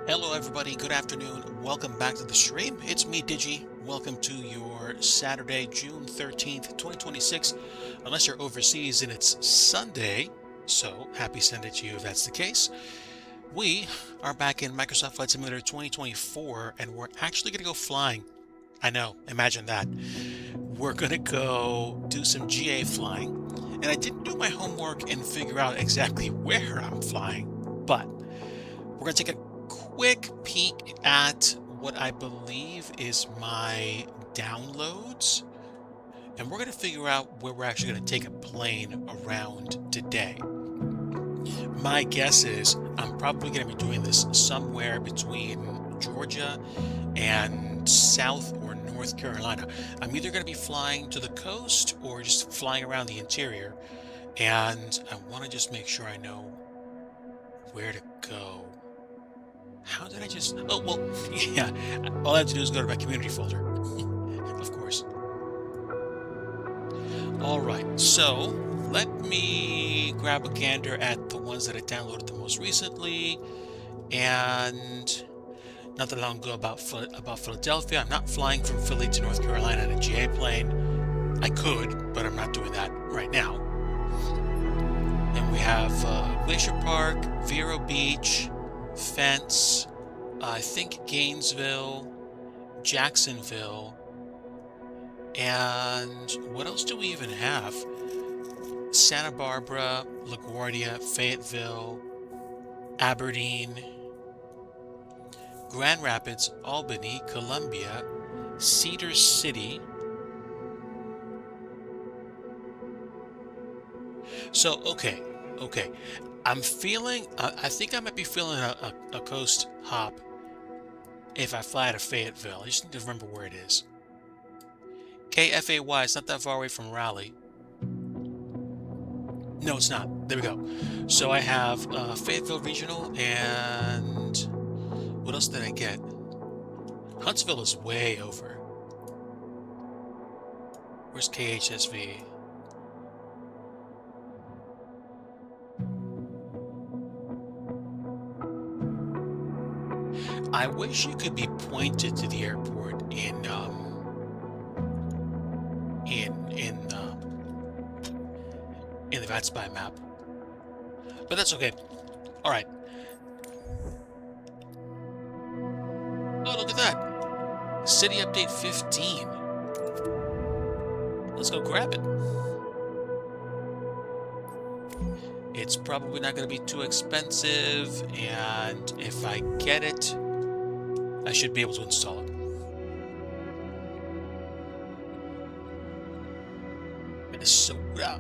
Hello everybody, good afternoon. Welcome back to the stream. It's me, Digi. Welcome to your Saturday, June 13th, 2026. Unless you're overseas and it's Sunday, so happy Sunday to you if that's the case. We are back in Microsoft Flight Simulator 2024 and we're actually going to go flying. I know, imagine that. We're going to go do some GA flying. And I didn't do my homework and figure out exactly where I'm flying, but we're going to take a quick peek at what I believe is my downloads, and we're going to figure out where we're actually going to take a plane around today. My guess is I'm probably going to be doing this somewhere between Georgia and South or North Carolina. I'm either going to be flying to the coast or just flying around the interior, and I want to just make sure I know where to go. How did I just... Oh, well, yeah. All I have to do is go to my community folder. Of course. All right. So, let me grab a gander at the ones that I downloaded the most recently. And not that long ago about Philadelphia. I'm not flying from Philly to North Carolina in a GA plane. I could, but I'm not doing that right now. And we have Glacier Park, Vero Beach, Fence, I think Gainesville, Jacksonville, and what else do we even have? Santa Barbara, LaGuardia, Fayetteville, Aberdeen, Grand Rapids, Albany, Columbia, Cedar City. So, okay. I'm feeling, I think I might be feeling a coast hop if I fly to Fayetteville. I just need to remember where it is. KFAY, it's not that far away from Raleigh. No, it's not. There we go. So I have Fayetteville Regional, and what else did I get? Huntsville is way over. Where's KHSV? I wish you could be pointed to the airport in the VATSPY map, but that's okay. All right. Oh, look at that! City Update 15. Let's go grab it. It's probably not going to be too expensive, and if I get it, I should be able to install it. Minnesota.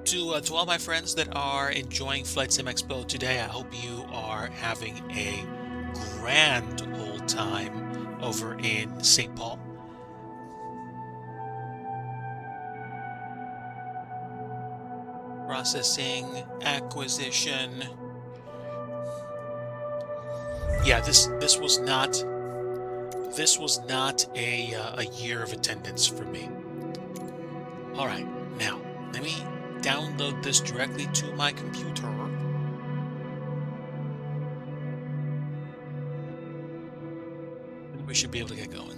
To all my friends that are enjoying Flight Sim Expo today, I hope you are having a grand old time over in St. Paul. Processing, acquisition. Yeah, this was not a year of attendance for me. All right, now let me download this directly to my computer. And we should be able to get going.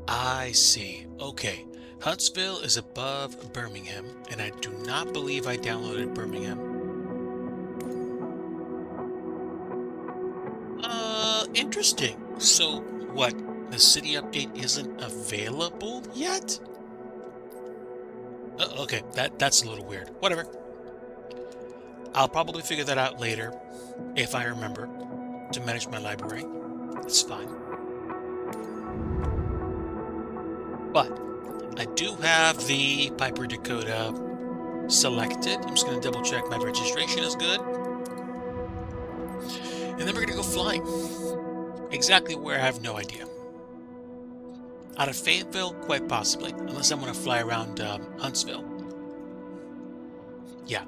I see. Okay. Huntsville is above Birmingham, and I do not believe I downloaded Birmingham. Interesting. So, what? The city update isn't available yet? Okay, that's a little weird. Whatever. I'll probably figure that out later, if I remember to manage my library. It's fine. But I do have the Piper Dakota selected. I'm just going to double check my registration is good. And then we're going to go flying. Exactly where, I have no idea. Out of Fayetteville, quite possibly, unless I'm going to fly around Huntsville. Yeah,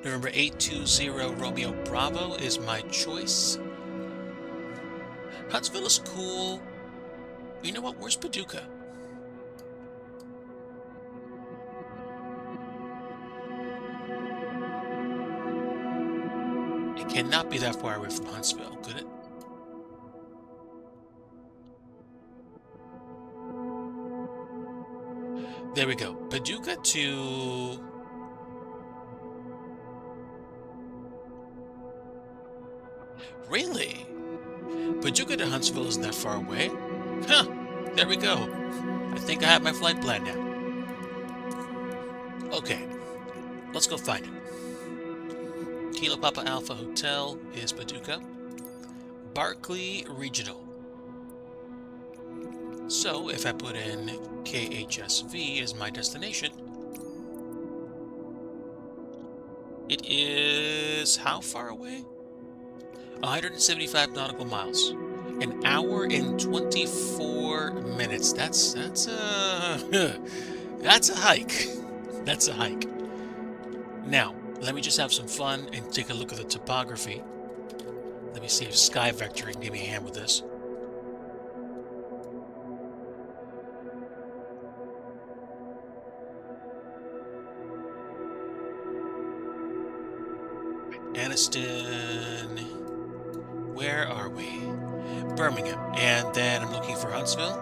November 820 Romeo Bravo is my choice. Huntsville is cool. You know what? Where's Paducah? It cannot be that far away from Huntsville, could it? There we go. Paducah to... Really? Paducah to Huntsville isn't that far away? Huh, there we go. I think I have my flight plan now. Okay, let's go find it. Kilo Papa Alpha Hotel is Paducah. Barclay Regional. So if I put in KHSV as my destination, it is how far away? 175 nautical miles. An hour and 24 minutes. That's a that's a hike. That's a hike. Now, let me just have some fun and take a look at the topography. Let me see if Sky Vector can give me a hand with this. Anniston. Where are we? Birmingham. And then I'm looking for Huntsville.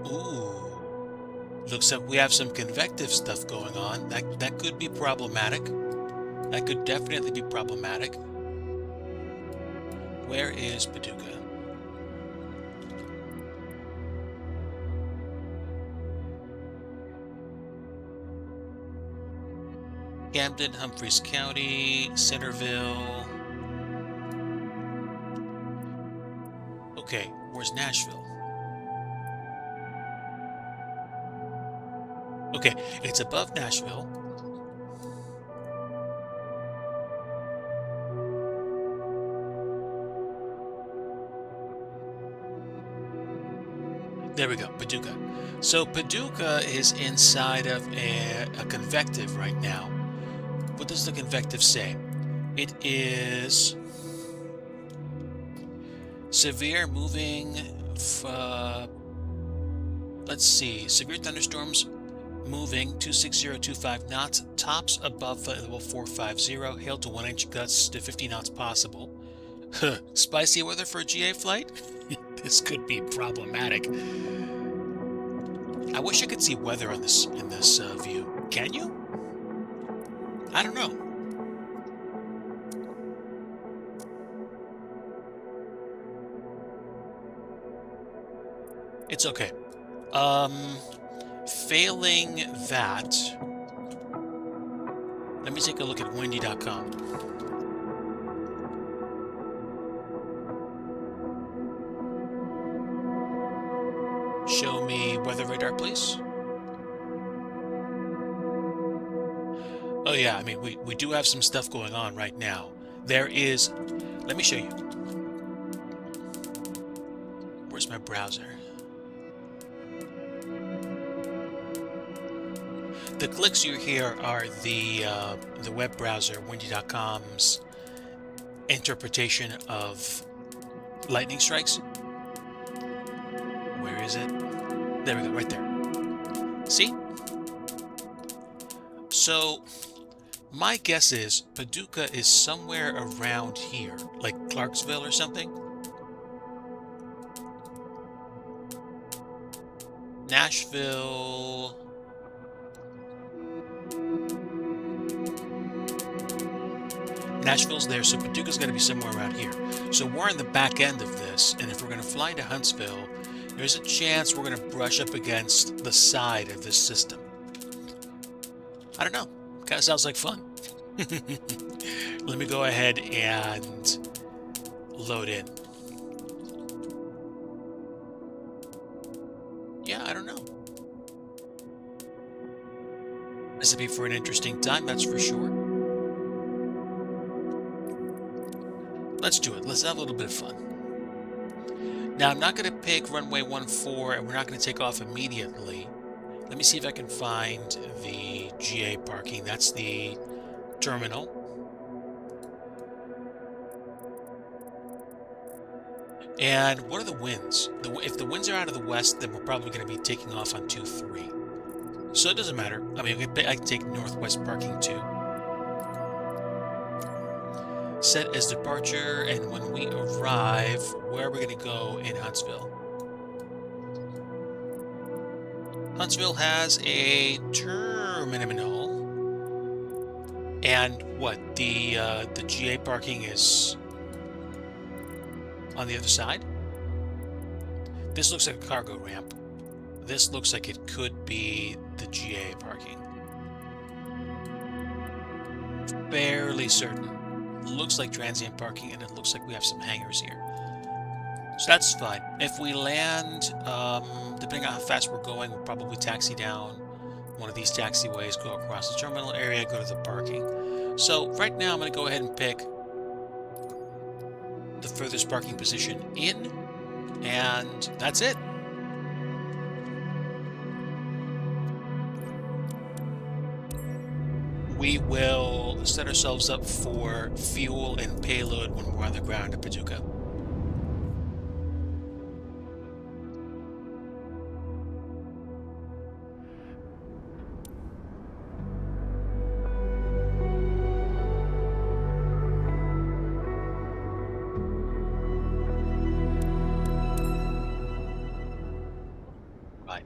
Ooh. Looks like we have some convective stuff going on. That could be problematic. That could definitely be problematic. Where is Paducah? Camden, Humphreys County, Centerville. Okay, where's Nashville? Okay, it's above Nashville. There we go, Paducah. So Paducah is inside of a convective right now. What does the convective say? It is severe moving, let's see, severe thunderstorms moving 26025 knots, tops above level 450, hail to 1 inch, gusts to 50 knots possible. Spicy weather for a GA flight? This could be problematic. I wish I could see weather on this in this view. Can you? I don't know. It's okay. Failing that, let me take a look at windy.com. Show me weather radar, please. Oh yeah, I mean, we do have some stuff going on right now. There is, let me show you. Where's my browser? The clicks you hear are the web browser, windy.com's interpretation of lightning strikes. Where is it? There we go, right there. See? So, my guess is Paducah is somewhere around here, like Clarksville or something. Nashville. Nashville's there, so Paducah's got to be somewhere around here. So we're on the back end of this, and if we're going to fly to Huntsville, there's a chance we're going to brush up against the side of this system. I don't know. Kind of sounds like fun. Let me go ahead and load in. Yeah, I don't know. This will be for an interesting time, that's for sure. Let's do it. Let's have a little bit of fun. Now, I'm not going to pick runway 14, and we're not going to take off immediately. Let me see if I can find the GA parking. That's the terminal. And what are the winds? If the winds are out of the west, then we're probably going to be taking off on 23. So it doesn't matter. I mean, I can take northwest parking too. Set as departure, and when we arrive, where are we going to go in Huntsville? Huntsville has a terminal, and what, the GA parking is on the other side? This looks like a cargo ramp. This looks like it could be the GA parking. Fairly certain. Looks like transient parking, and it looks like we have some hangars here. So that's fine. If we land, depending on how fast we're going, we'll probably taxi down one of these taxiways, go across the terminal area, go to the parking. So right now I'm going to go ahead and pick the furthest parking position in, and that's it. We will set ourselves up for fuel and payload when we're on the ground at Paducah. Right.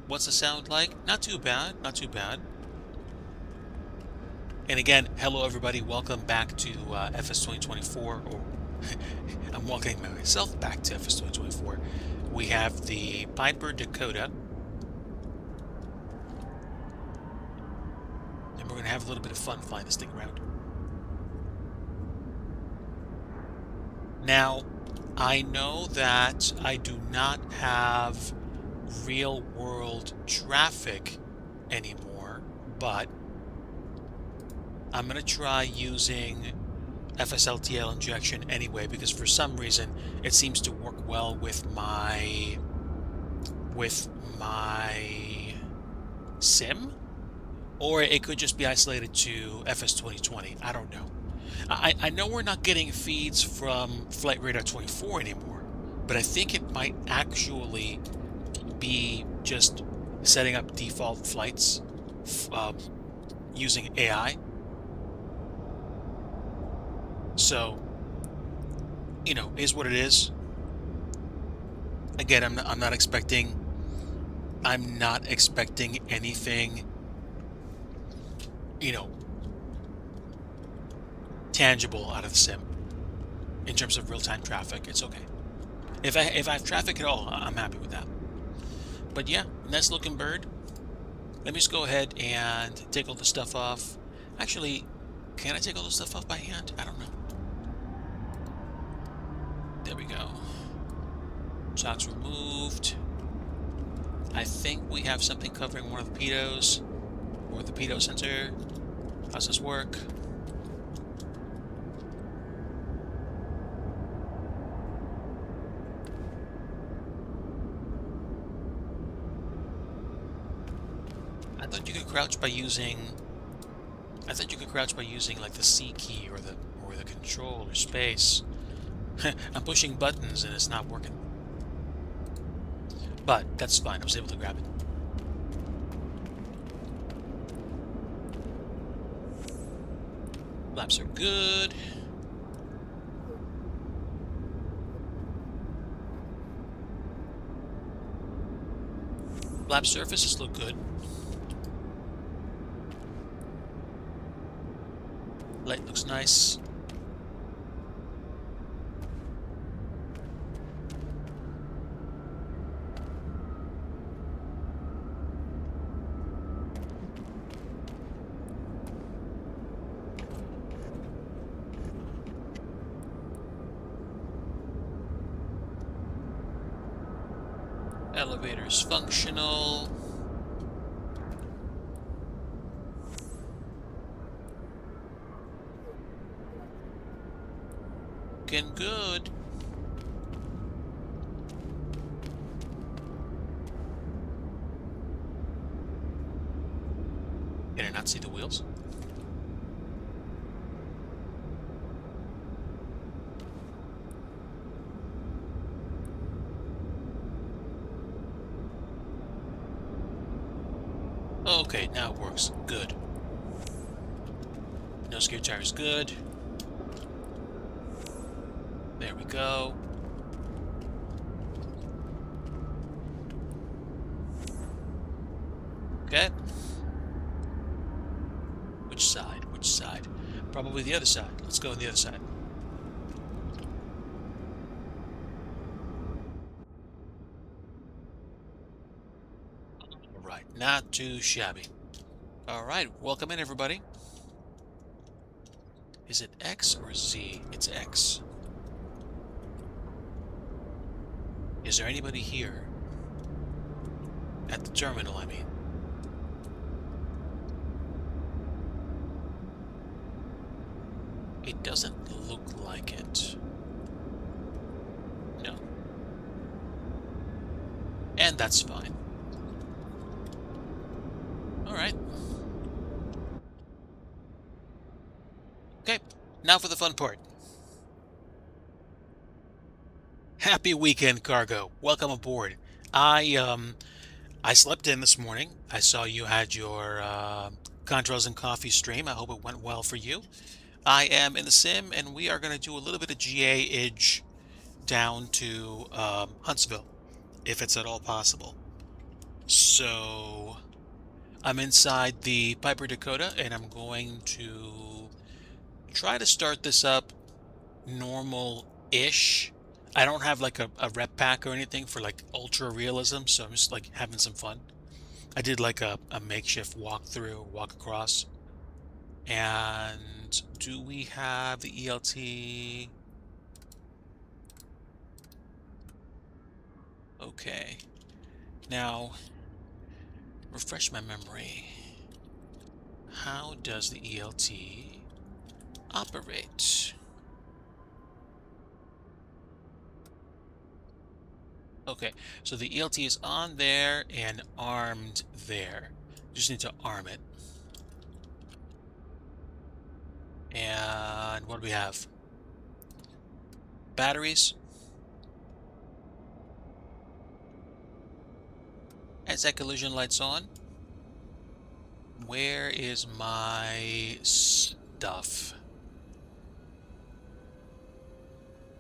What's the sound like? Not too bad, not too bad. And again, hello everybody, welcome back to FS 2024, or I'm welcoming myself back to FS 2024. We have the Piper Dakota, and we're going to have a little bit of fun flying this thing around. Now, I know that I do not have real-world traffic anymore, but I'm going to try using FSLTL injection anyway, because for some reason it seems to work well with my SIM, or it could just be isolated to FS2020. I don't know. I know we're not getting feeds from Flight Radar 24 anymore, but I think it might actually be just setting up default flights using AI. So, is what it is. Again, I'm not expecting anything, tangible out of the sim in terms of real-time traffic. It's okay. If I have traffic at all, I'm happy with that. But yeah, nice looking bird. Let me just go ahead and take all the stuff off. Actually, can I take all the stuff off by hand? I don't know. There we go. Shocks removed. I think we have something covering one of the pitos, or the pitot sensor. How's this work? I thought you could crouch by using like the C key or the control or space. I'm pushing buttons and it's not working. But that's fine. I was able to grab it. Flaps are good. Flap surfaces look good. Light looks nice. Elevator's functional. Looking good. Can I not see the wheels? Okay, now it works. Good. No scare tires, good. There we go. Okay. Which side? Which side? Probably the other side. Let's go on the other side. All right, not too shabby. All right, welcome in, everybody. Is it X or Z? It's X. Is there anybody here? At the terminal, I mean. It doesn't look like it. No. And that's fine. All right. Okay, now for the fun part. Happy weekend, cargo. Welcome aboard. I slept in this morning. I saw you had your Contrails and Coffee stream. I hope it went well for you. I am in the sim, and we are going to do a little bit of GA-age down to Huntsville, if it's at all possible. So I'm inside the Piper Dakota, and I'm going to try to start this up normal-ish. I don't have like a rep pack or anything for like ultra realism, so I'm just like having some fun. I did like a makeshift walkthrough, walk across. And do we have the ELT? Okay. Now, refresh my memory. How does the ELT operate? Okay, so the ELT is on there and armed there. Just need to arm it. And what do we have? Batteries. Is that collision lights on? Where is my stuff?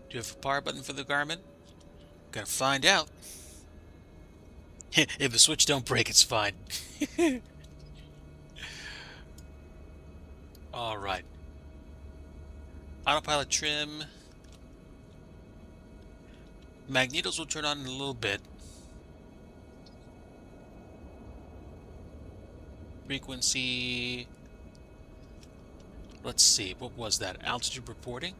Do you have a power button for the Garmin? Gotta find out. If the switch don't break, it's fine. All right. Autopilot trim. Magnetos will turn on in a little bit. Frequency. Let's see, what was that? Altitude reporting?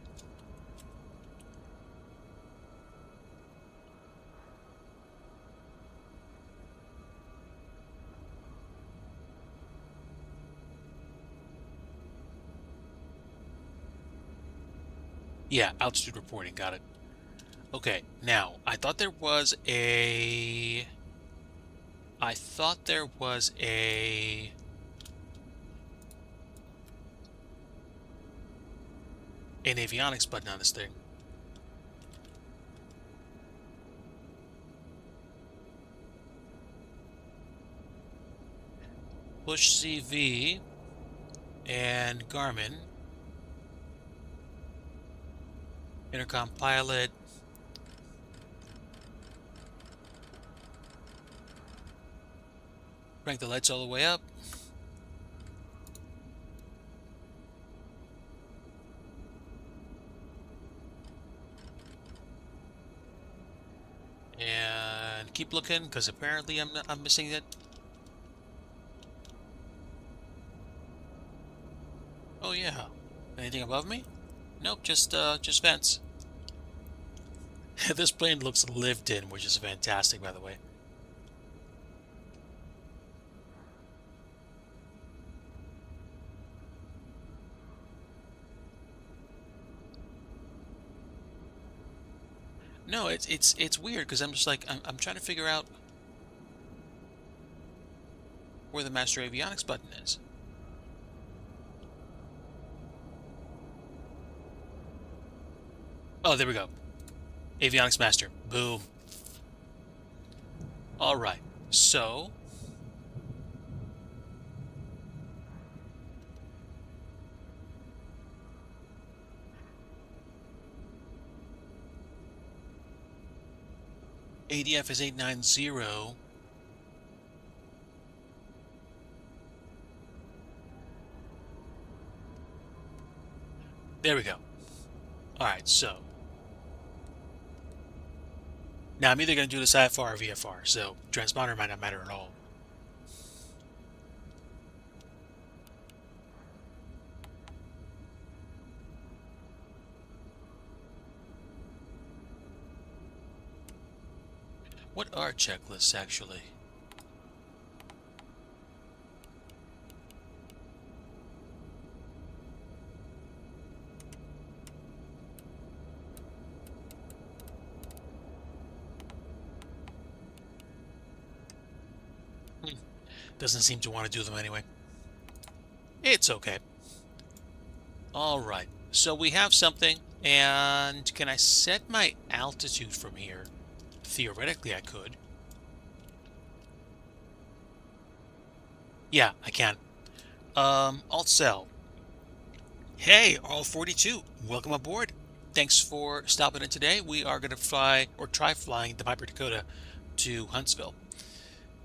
Yeah, altitude reporting, got it. Okay, now, I thought there was a an avionics button on this thing. Push CV and Garmin. Intercom pilot. Crank the lights all the way up. And keep looking, because apparently I'm missing it. Oh yeah. Anything above me? Nope, just vents. This plane looks lived in, which is fantastic, by the way. No, it's weird because I'm just like I'm trying to figure out where the master avionics button is. Oh, there we go. Avionics master. Boom. All right. So ADF is 890. There we go. All right, so now I'm either going to do this IFR or VFR, so transponder might not matter at all. What are checklists, actually? Doesn't seem to want to do them anyway. It's okay. All right, so we have something, and can I set my altitude from here? Theoretically, I could. Yeah, I can. Alt-cell. Hey, All42, welcome aboard. Thanks for stopping in today. We are going to fly, or try flying, the Piper Dakota to Huntsville.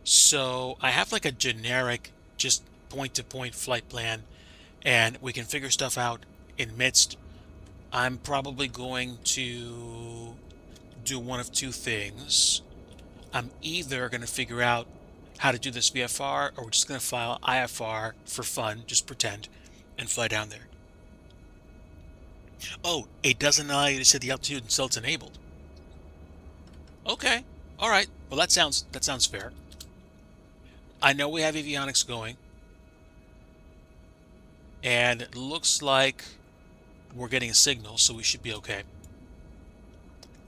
So I have like a generic, just point-to-point flight plan, and we can figure stuff out in midst. I'm probably going to do one of two things. I'm either going to figure out how to do this VFR, or we're just going to fly IFR for fun, just pretend, and fly down there. Oh, it doesn't allow you to set the altitude until it's enabled. Okay, all right. Well, that sounds fair. I know we have avionics going, and it looks like we're getting a signal, so we should be okay.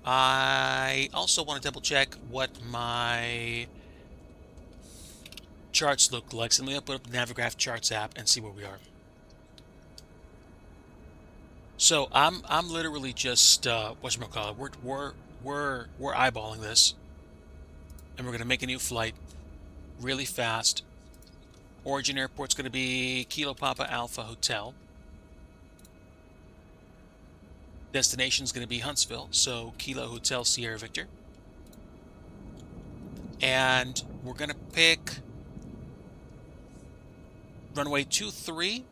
I also want to double check what my charts look like. So let me open up the Navigraph Charts app and see where we are. So I'm literally just whatchamacallit, we're eyeballing this, and we're gonna make a new flight really fast. Origin airport's gonna be Kilo Papa Alpha Hotel. Destination's gonna be Huntsville, so Kilo Hotel Sierra Victor. And we're gonna pick runway 23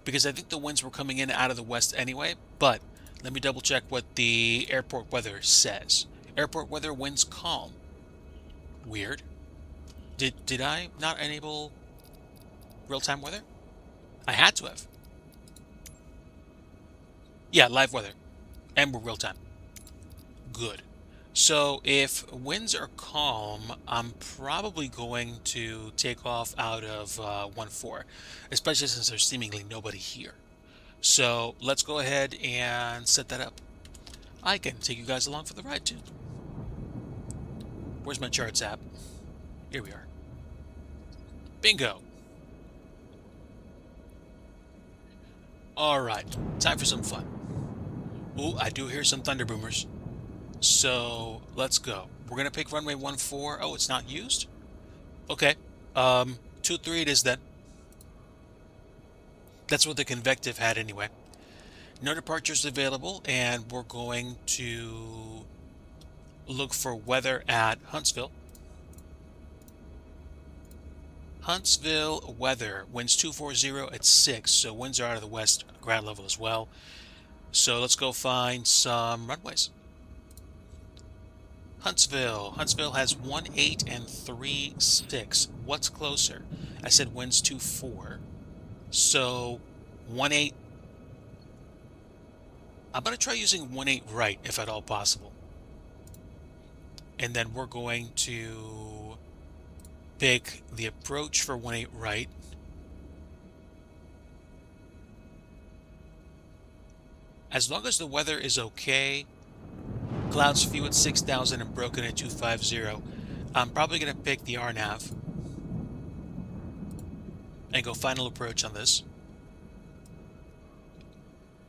because I think the winds were coming in out of the west anyway, but let me double check what the airport weather says. Airport weather, winds calm. Weird. Did I not enable real-time weather? I had to have. Yeah, live weather. And we're real-time. Good. So if winds are calm, I'm probably going to take off out of 1-4, especially since there's seemingly nobody here. So let's go ahead and set that up. I can take you guys along for the ride too. Where's my charts app? Here we are. Bingo. All right, time for some fun. Ooh, I do hear some thunder boomers. So let's go. We're gonna pick runway 14. Oh, it's not used? Okay. 23 it is then. That's what the convective had anyway. No departures available, and we're going to look for weather at Huntsville. Huntsville weather, winds 240 at 6, so winds are out of the west, ground level as well. So let's go find some runways. Huntsville has 18 and 36. What's closer? I said winds 24. So 18. I'm going to try using 18 right if at all possible. And then we're going to pick the approach for 18 right. As long as the weather is okay, clouds few at 6,000 and broken at 250, I'm probably going to pick the RNAV and go final approach on this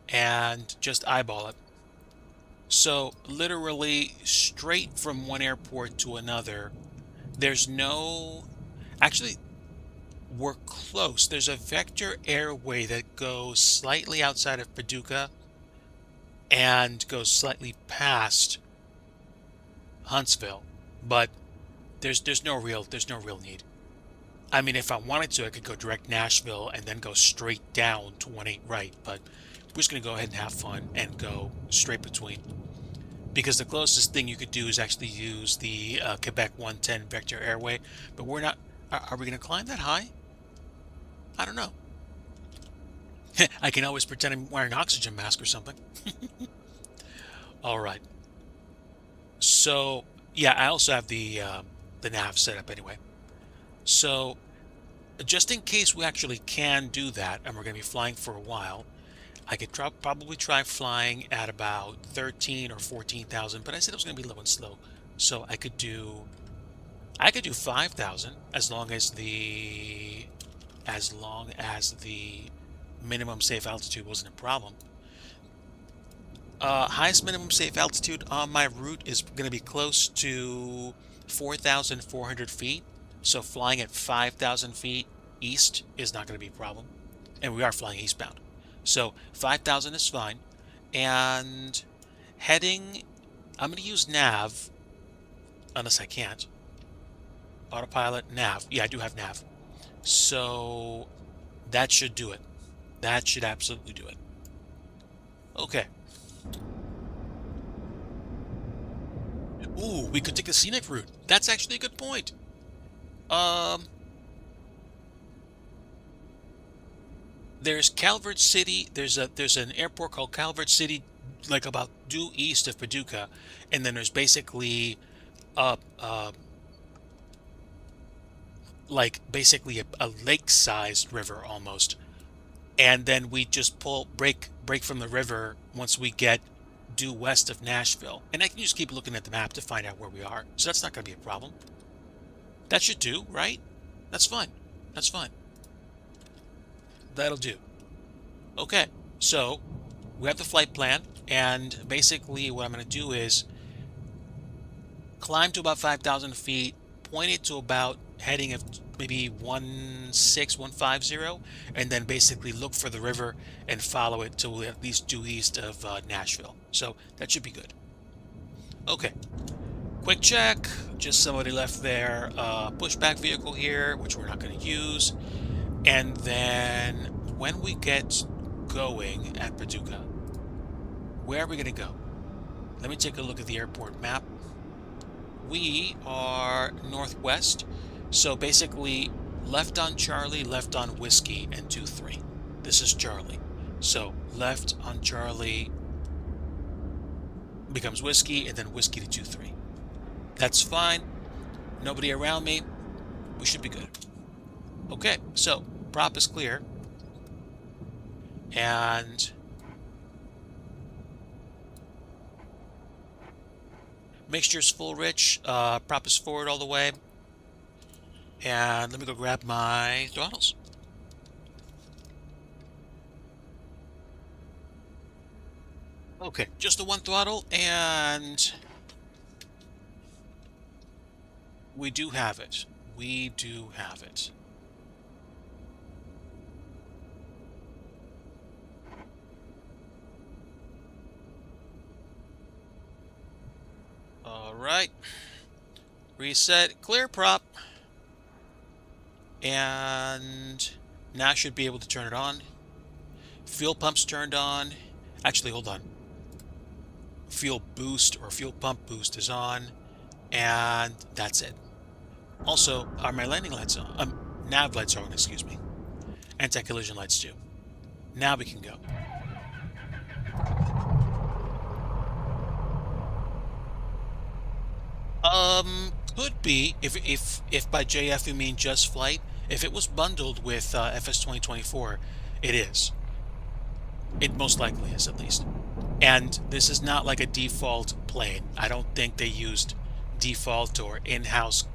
and just eyeball it. So literally straight from one airport to another. There's no, actually we're close. There's a vector airway that goes slightly outside of Paducah and goes slightly past Huntsville, but there's no real need. I mean, if I wanted to, I could go direct Nashville and then go straight down to 18 right, but we're just going to go ahead and have fun and go straight between. Because the closest thing you could do is actually use the Quebec 110 vector airway, but we're not. Are we going to climb that high? I don't know. I can always pretend I'm wearing an oxygen mask or something. All right. So yeah, I also have the nav set up anyway. So just in case we actually can do that, and we're going to be flying for a while, I could probably try flying at about 13 or 14,000, but I said it was going to be low and slow. So I could do 5,000 as long as the minimum safe altitude wasn't a problem. Highest minimum safe altitude on my route is going to be close to 4,400 feet. So flying at 5,000 feet east is not going to be a problem. And we are flying eastbound. So 5,000 is fine. And heading, I'm going to use nav, unless I can't. Autopilot, nav. Yeah, I do have nav. So that should do it. That should absolutely do it. Okay. Ooh, we could take the scenic route. That's actually a good point. There's Calvert City. There's an airport called Calvert City, like about due east of Paducah, and then there's basically like basically a lake-sized river almost. And then we just break from the river once we get due west of Nashville. And I can just keep looking at the map to find out where we are. So that's not going to be a problem. That should do, right? That's fine. That's fine. That'll do. Okay, so we have the flight plan, and basically what I'm going to do is climb to about 5,000 feet, point it to about heading of maybe 16150, and then basically look for the river and follow it to at least due east of Nashville. So that should be good. Okay, quick check. Just somebody left their pushback vehicle here, which we're not going to use. And then when we get going at Paducah, where are we going to go? Let me take a look at the airport map. We are northwest, so basically left on Charlie, left on Whiskey, and 23. This is Charlie. So left on Charlie becomes Whiskey, and then Whiskey to 23. That's fine. Nobody around me. We should be good. Okay, so prop is clear. And mixture's full rich. Prop is forward all the way. And let me go grab my throttles. Okay, just the one throttle, and we do have it. We do have it. All right. Reset, clear prop. And now I should be able to turn it on. Fuel pump's turned on. Actually, hold on. Fuel boost or fuel pump boost is on. And that's it. Also, are my landing lights on? Nav lights are on, excuse me. Anti-collision lights too. Now we can go. Could be, if by JF you mean just flight. If it was bundled with FS 2024, it is. It most likely is, at least. And this is not like a default plane. I don't think they used default or in-house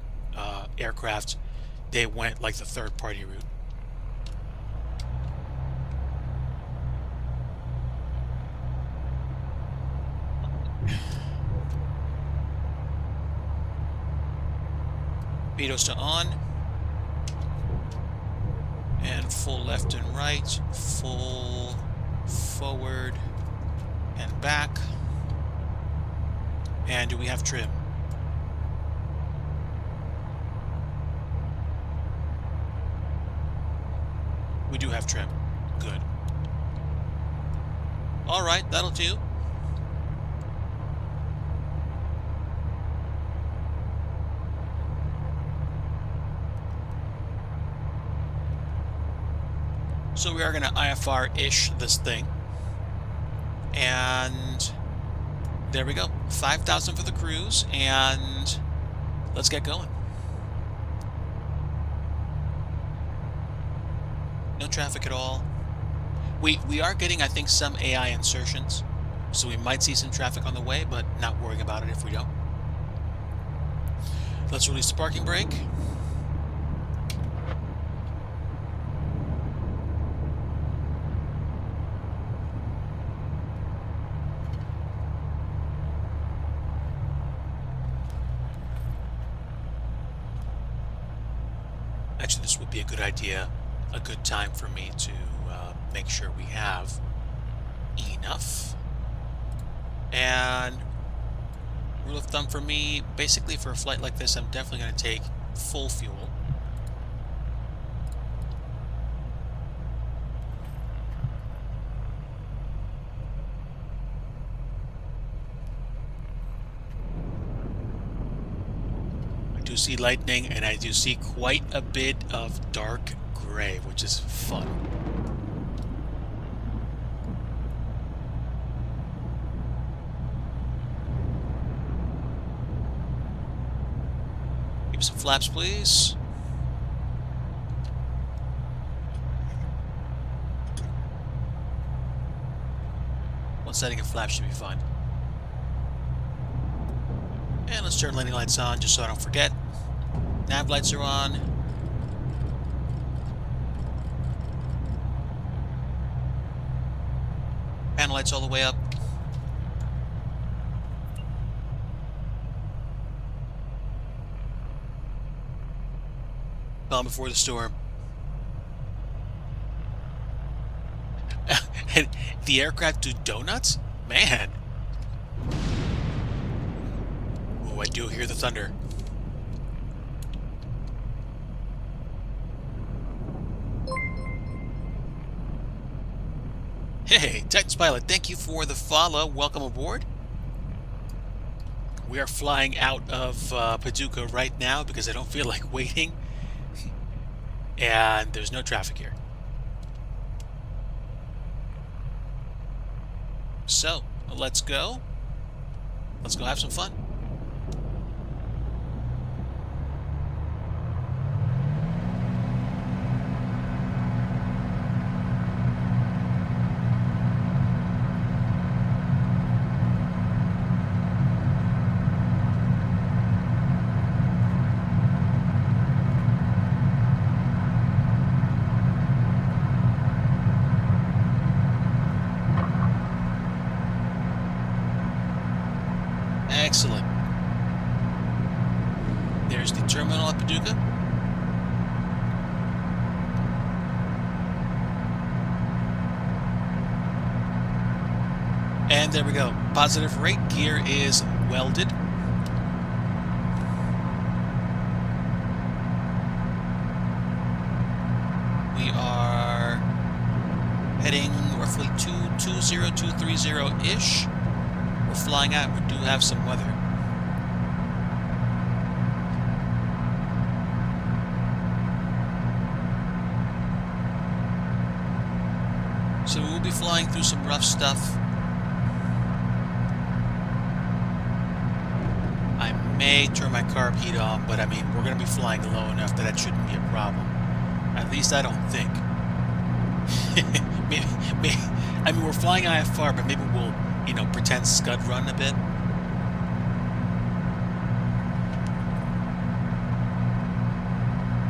aircraft. They went like the third-party route. Speedos to on. And full left and right. Full forward and back. And do we have trim? We do have trim. Good. All right, that'll do. So we are going to IFR-ish this thing. And there we go. 5,000 for the cruise, and let's get going. No traffic at all. We are getting, I think, some AI insertions, so we might see some traffic on the way, but not worrying about it if we don't. Let's release the parking brake. Actually, this would be a good idea, a good time for me to make sure we have enough. And rule of thumb for me, basically for a flight like this, I'm definitely going to take full fuel. I do see lightning, and I do see quite a bit of dark gray, which is fun. Give me some flaps, please. setting of flaps should be fine. And let's turn landing lights on just so I don't forget. Nav lights are on. Panel lights all the way up. Calm before the storm. And the aircraft do donuts? Man. Oh, I do hear the thunder. Hey, Titans Pilot, thank you for the follow. Welcome aboard. We are flying out of Paducah right now because I don't feel like waiting. And there's no traffic here. So, let's go. Let's go have some fun. Excellent. There's the terminal at Paducah. And there we go. Positive rate. Gear is welded. We are heading roughly 220, 230-ish. We're flying out. We do have some weather. So we'll be flying through some rough stuff. I may turn my carb heat on, but I mean, we're going to be flying low enough that that shouldn't be a problem. At least I don't think. maybe, I mean, we're flying IFR, but maybe we'll, you know, pretend scud run a bit.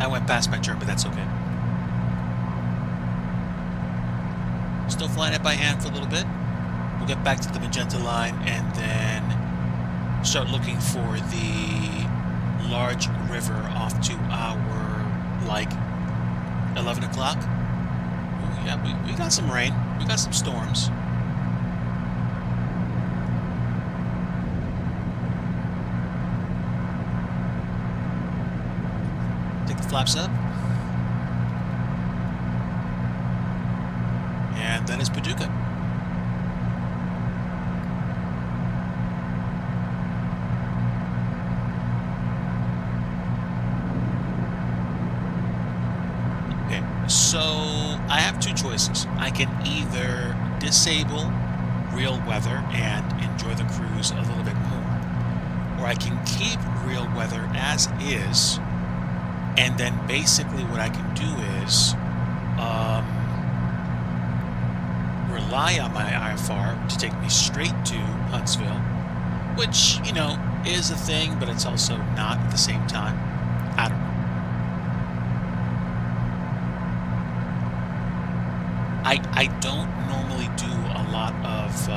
I went past my turn, but that's okay. Still flying it by hand for a little bit. We'll get back to the magenta line and then start looking for the large river off to our, like, 11 o'clock. Ooh, yeah, we got some rain. We got some storms. Take the flaps up. And that is Paducah. Okay, so I have two choices. I can either disable real weather and enjoy the cruise a little bit more, or I can keep real weather as is, and then basically what I can do is rely on my IFR to take me straight to Huntsville, which, you know, is a thing, but it's also not at the same time. I don't know. I don't normally do a lot of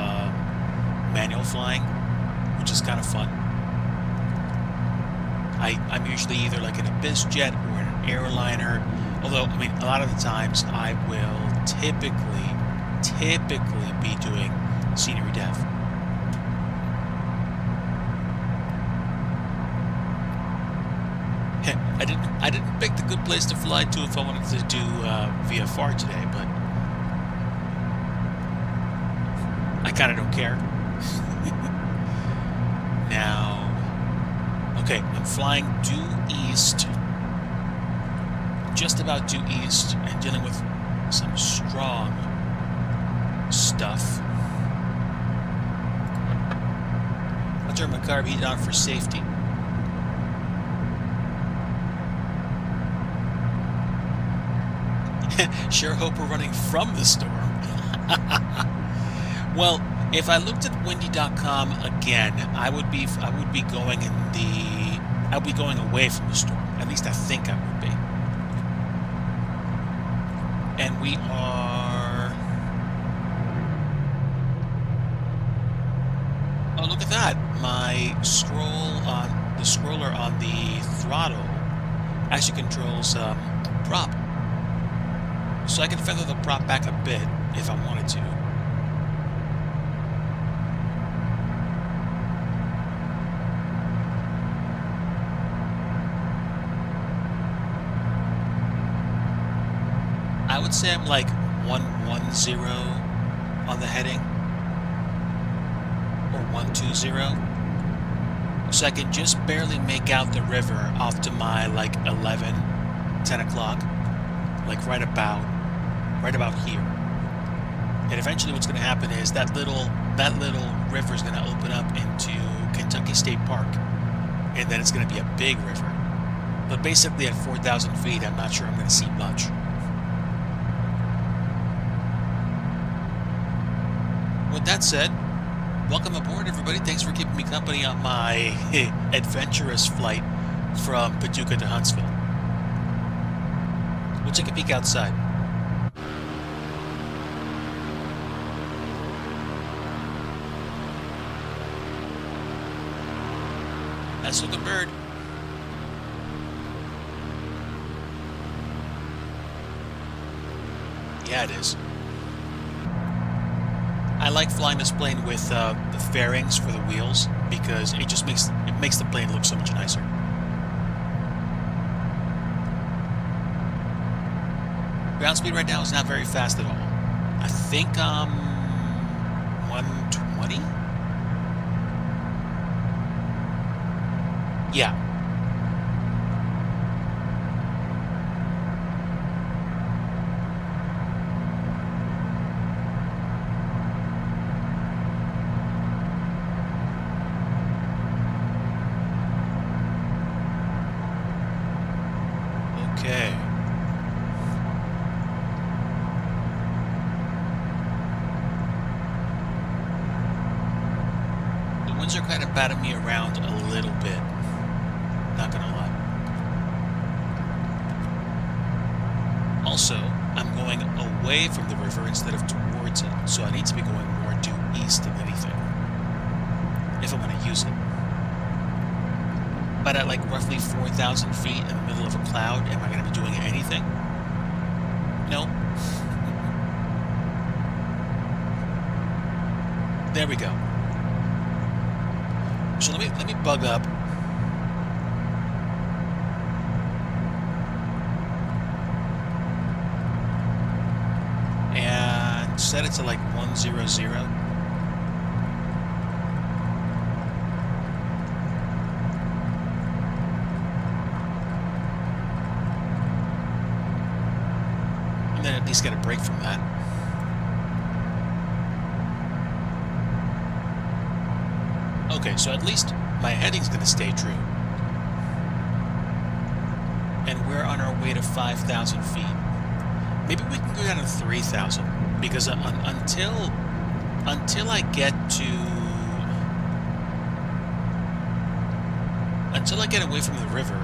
manual flying, which is kind of fun. I'm usually either like in a biz jet or in an airliner, although, I mean, a lot of the times I will typically be doing scenery dev. I didn't pick the good place to fly to if I wanted to do VFR today, but I kind of don't care. Now, okay, I'm flying due east, just about due east, and dealing with some strong stuff. I'll turn my carb heat on for safety. Sure hope we're running from the storm. Well, If I looked at windy.com again, I would be going I would be going away from the storm. At least I think I would be. And we are... Oh, look at that. My scroller on the throttle actually controls prop. So I can feather the prop back a bit if I wanted to. I would say I'm like 110 on the heading, or 120. So I can just barely make out the river off to my like 11, 10 o'clock, like right about here. And eventually what's going to happen is that little river is going to open up into Kentucky State Park, and then it's going to be a big river. But basically at 4,000 feet, I'm not sure I'm going to see much. With that said, welcome aboard, everybody. Thanks for keeping me company on my adventurous flight from Paducah to Huntsville. We'll take a peek outside. Nice looking bird. Yeah, it is. I like flying this plane with the fairings for the wheels because it just makes the plane look so much nicer. Ground speed right now is not very fast at all. I think 120? Yeah. Okay. The winds are kind of batting me around a little bit. Not gonna lie. Also, I'm going away from the river instead of towards it, so I need to be going more due east than anything if I'm going to use it. But at like roughly 4,000 feet in the middle of a cloud, am I going to be doing anything? No. There we go. So let me bug up. And set it to like 100. And then at least get a break from that. Okay, so at least my heading's going to stay true. And we're on our way to 5,000 feet. Maybe we can go down to 3,000, because until I get away from the river,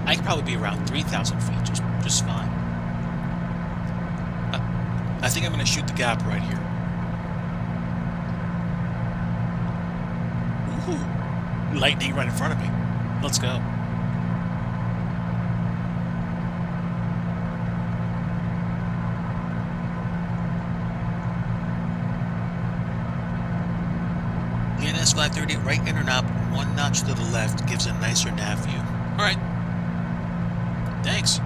I could probably be around 3,000 feet, just fine. I think I'm going to shoot the gap right here. Ooh, lightning right in front of me. Let's go. The NS 530 right inner knob, one notch to the left, gives a nicer nav view. Alright. Thanks.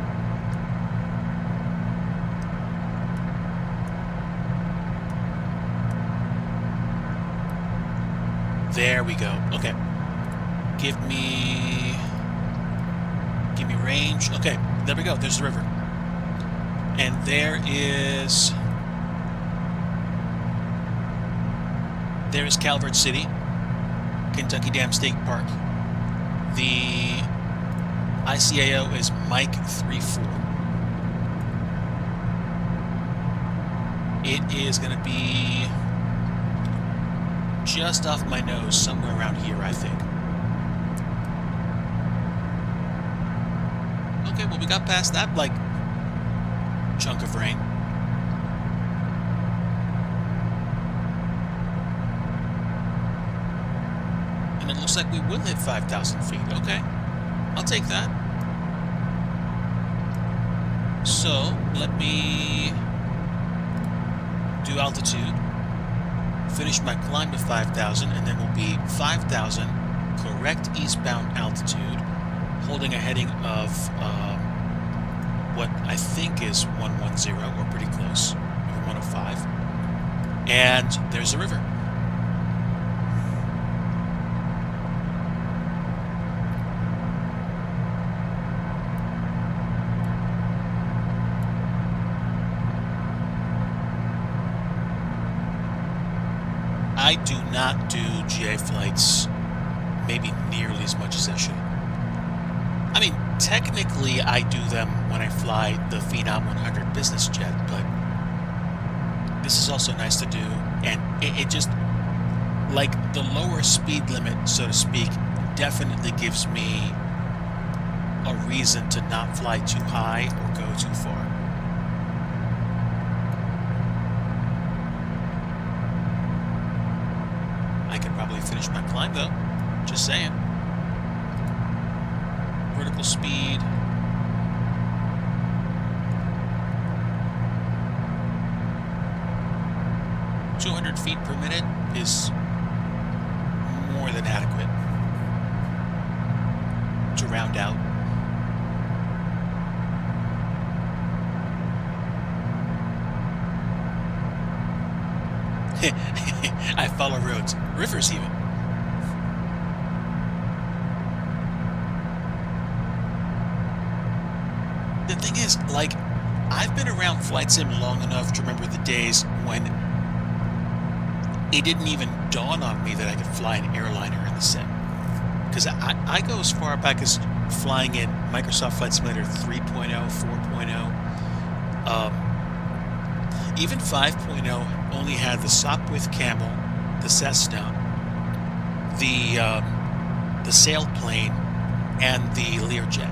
There we go. Okay. Give me range. Okay, there we go. There's the river. And there is Calvert City, Kentucky Dam State Park. The ICAO is Mike 34. It is going to be just off my nose, somewhere around here, I think. Okay, well, we got past that, like, chunk of rain. And it looks like we will hit 5,000 feet. Okay, I'll take that. So, let me do altitude, finish my climb to 5,000, and then we'll be 5,000, correct eastbound altitude, holding a heading of what I think is 110, or pretty close, or 105. And there's the river. I do not do GA flights maybe nearly as much as I should. I mean, technically I do them when I fly the Phenom 100 business jet, but this is also nice to do, and it just, like, the lower speed limit, so to speak, definitely gives me a reason to not fly too high or go too far. I could probably finish my climb though, just saying. Vertical speed. .200 feet per minute is more than adequate to round out. I follow roads, rivers even. The thing is, like, I've been around flight sim long enough to remember the days when it didn't even dawn on me that I could fly an airliner in the sim. Because I go as far back as flying in Microsoft Flight Simulator 3.0, 4.0. Even 5.0 only had the Sopwith Camel, the Cessna, the sailplane, and the Learjet.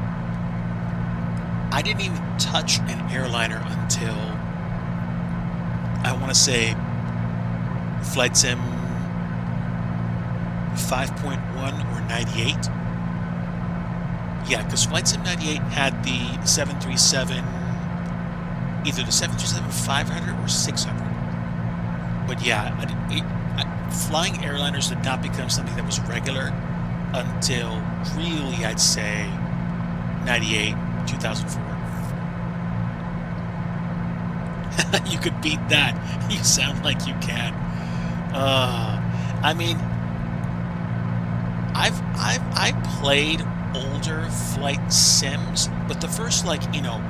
I didn't even touch an airliner until, I want to say, Flight Sim 5.1 or 98. Yeah, because Flight Sim 98 had the 737, either the 737-500 or 600. But yeah, flying airliners did not become something that was regular until really, I'd say, 98, 2004. You could beat that. You sound like you can. I mean, I played older flight sims, but the first, like, you know,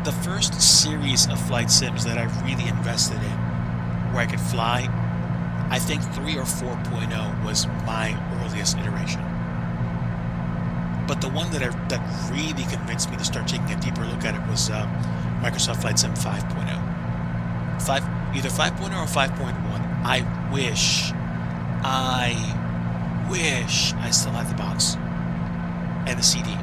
the first series of flight sims that I really invested in, where I could fly, I think 3 or 4.0 was my earliest iteration. But the one that really convinced me to start taking a deeper look at it was Microsoft Flight Sim 5.0. Either 5.0 or 5.1. I wish I still had the box and the CD.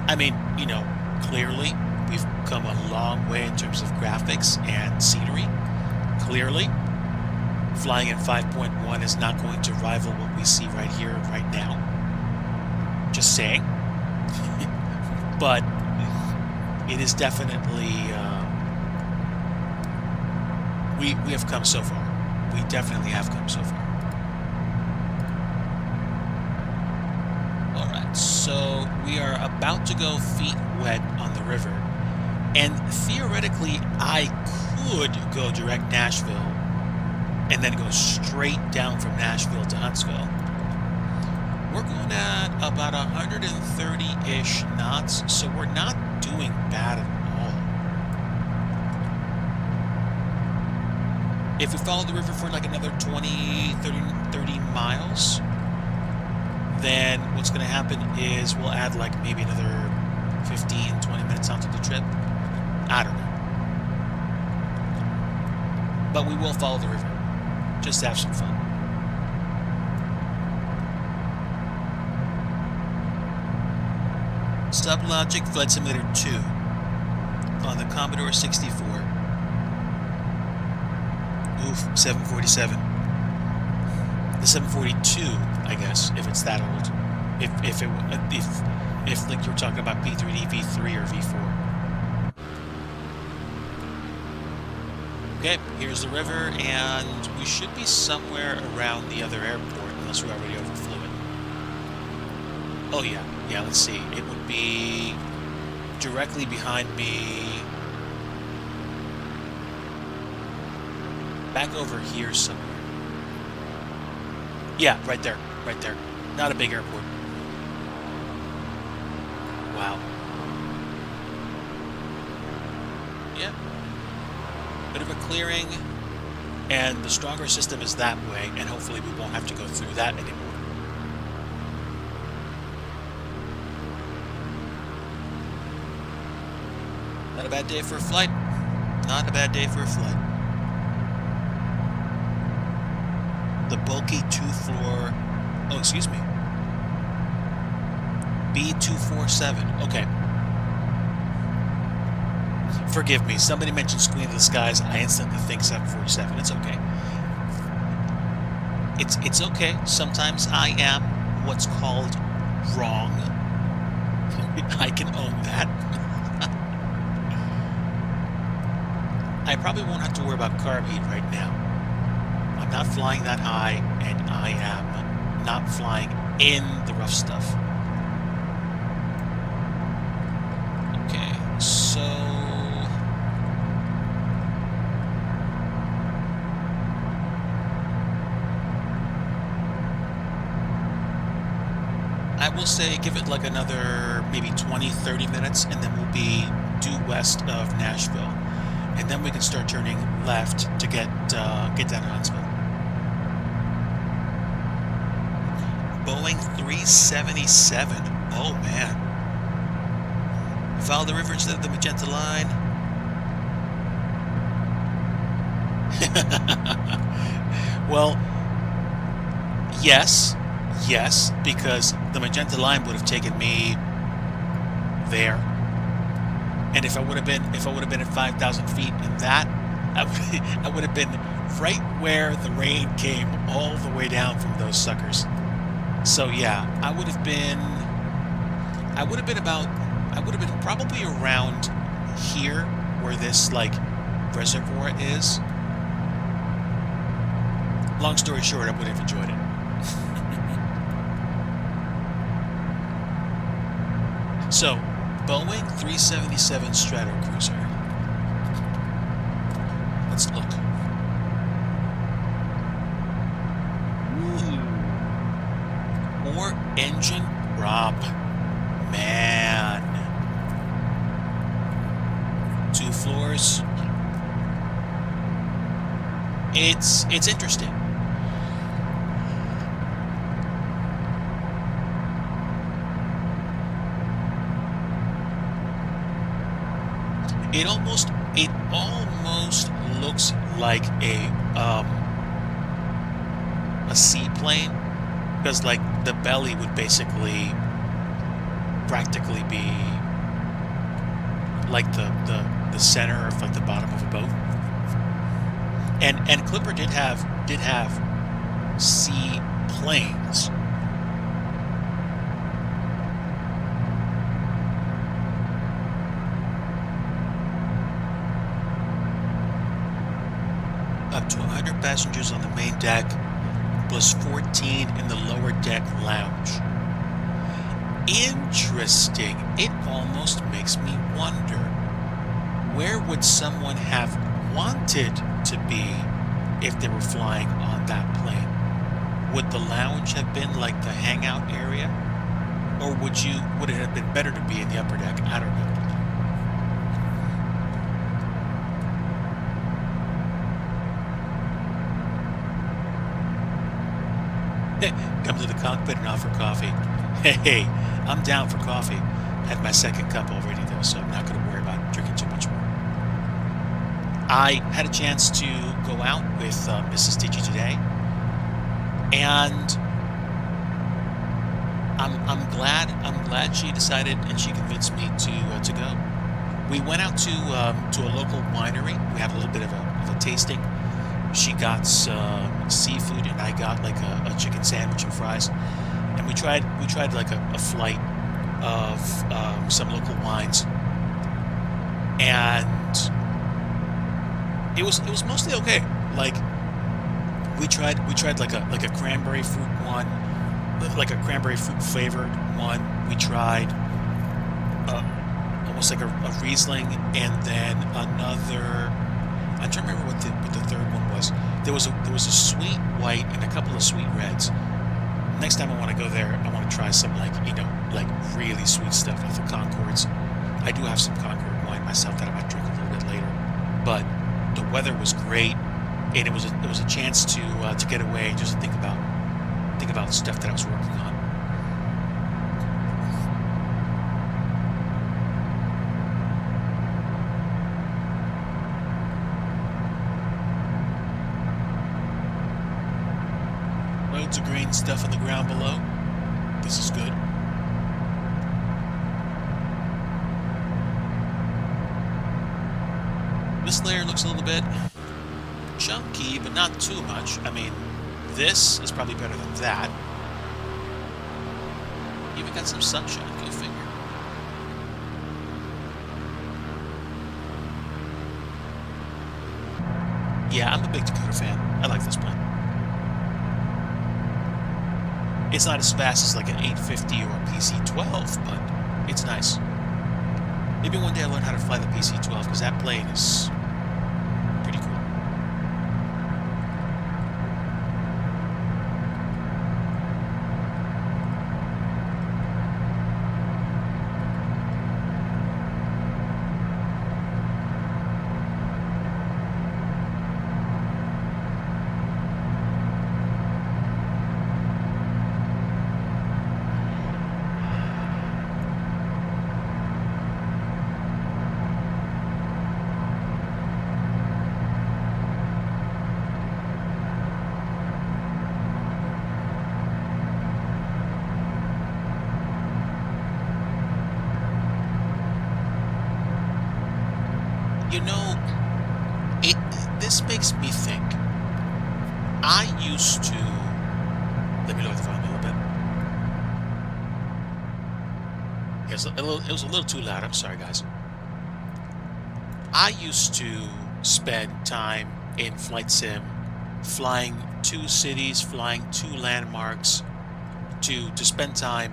I mean, you know, clearly we've come a long way in terms of graphics and scenery. Clearly, flying in 5.1 is not going to rival what we see right here, right now. Just saying. But it is definitely, we have come so far. We definitely have come so far. Alright, so we are about to go feet wet on the river. And theoretically, I could go direct Nashville and then go straight down from Nashville to Huntsville. We're going at about 130-ish knots, so we're not doing bad at all. If we follow the river for like another 20, 30 miles, then what's going to happen is we'll add like maybe another 15, 20 minutes onto the trip. I don't know. But we will follow the river, just to have some fun. Sublogic Flight Simulator 2 on the Commodore 64. Oof, 747. The 742, I guess, if it's that old. If like you were talking about P3D, V3, or V4. Okay, here's the river, and we should be somewhere around the other airport, unless we already overflew it. Oh yeah, let's see. It would be directly behind me. Back over here somewhere. Yeah, right there. Not a big airport. Wow. Yeah. Bit of a clearing, and the stronger system is that way, and hopefully we won't have to go through that anymore. Not a bad day for a flight. Not a bad day for a flight. The bulky two-floor... Oh, excuse me. B247. Okay. Forgive me. Somebody mentioned Queen of the Skies. I instantly think 747. It's okay. It's okay. Sometimes I am what's called wrong. I can own that. I probably won't have to worry about carb heat right now. I'm not flying that high, and I am not flying in the rough stuff. Okay, so... I will say give it like another maybe 20-30 minutes, and then we'll be due west of Nashville. And then we can start turning left to get down to Huntsville. Boeing 377. Oh man. Follow the river instead of the magenta line. Well, yes, because the magenta line would have taken me there. And if I would have been at 5,000 feet in that, I would have been right where the rain came all the way down from those suckers. So yeah, I would have been probably around here where this like reservoir is. Long story short, I would have enjoyed it. So, Boeing 377 Stratocruiser. Let's look. Ooh. More engine prop. Man. 2 floors. It's interesting. It almost looks like a seaplane, because like the belly would practically be like the center of like the bottom of a boat. And Clipper did have seaplanes. Up to 100 passengers on the main deck, plus 14 in the lower deck lounge. Interesting. It almost makes me wonder, where would someone have wanted to be if they were flying on that plane? Would the lounge have been like the hangout area? Or would it have been better to be in the upper deck? I don't know. Come to the cockpit and offer coffee. Hey, I'm down for coffee. Had my second cup already though, so I'm not going to worry about drinking too much more. I had a chance to go out with Mrs. Digi today, and I'm glad she decided and she convinced me to go. We went out to a local winery. We had a little bit of a tasting. She got some seafood, and I got like a chicken sandwich and fries. And we tried like a flight of some local wines, and it was mostly okay. Like we tried like a cranberry fruit one, like a cranberry fruit flavored one. We tried almost like a Riesling, and then another. I'm trying to remember what the third one was. There was a sweet white and a couple of sweet reds. Next time I want to go there, I want to try some like really sweet stuff like the Concords. I do have some Concord wine myself that I might drink a little bit later. But the weather was great, and it was a chance to get away and just think about the stuff that I was working on. Loads of green stuff on the ground below. This is good. This layer looks a little bit chunky, but not too much. I mean, this is probably better than that. Even got some sunshine, go figure. Yeah, I'm a big Dakota fan. I like this plane. It's not as fast as like an 850 or a PC-12, but it's nice. Maybe one day I'll learn how to fly the PC-12, because that plane is pretty cool. You know, this makes me think. I used to. Let me lower the volume a little bit. It was a little too loud. I'm sorry, guys. I used to spend time in Flight Sim flying to cities, flying to landmarks, to spend time,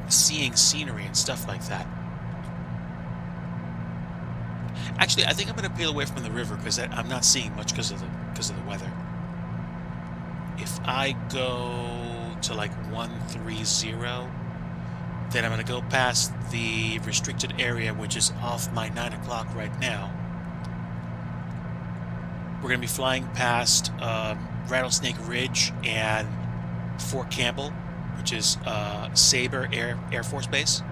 seeing scenery and stuff like that. Actually, I think I'm going to peel away from the river because I'm not seeing much because of the weather. If I go to like 130, then I'm going to go past the restricted area, which is off my 9 o'clock right now. We're going to be flying past Rattlesnake Ridge and Fort Campbell, which is Sabre Air Force Base.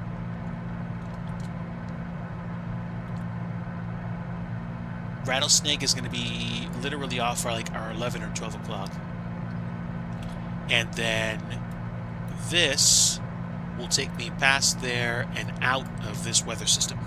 Rattlesnake is going to be literally off for like our 11 or 12 o'clock. And then this will take me past there and out of this weather system.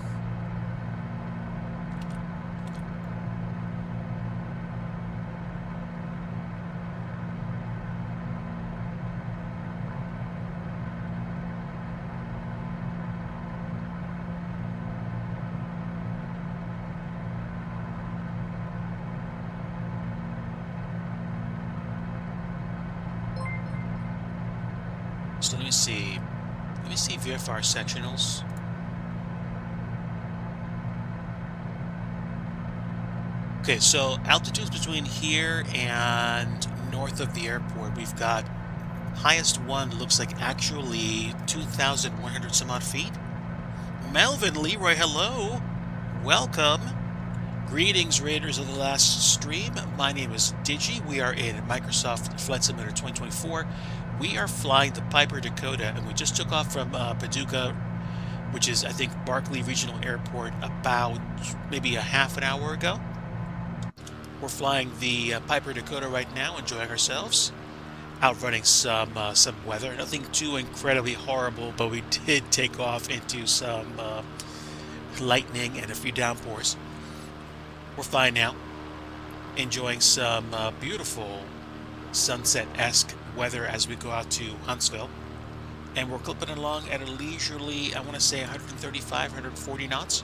So let me see VFR sectionals. Okay, so altitudes between here and north of the airport, we've got highest one looks like actually 2,100 some odd feet. Melvin Leroy, hello, welcome. Greetings, Raiders of the last stream. My name is Digi. We are in Microsoft Flight Simulator 2024. We are flying the Piper Dakota, and we just took off from Paducah, which is, I think, Barkley Regional Airport, about maybe a half an hour ago. We're flying the Piper Dakota right now, enjoying ourselves. Outrunning some weather. Nothing too incredibly horrible, but we did take off into some lightning and a few downpours. We're fine now, enjoying some beautiful sunset-esque weather as we go out to Huntsville. And we're clipping along at a leisurely, I want to say 135, 140 knots.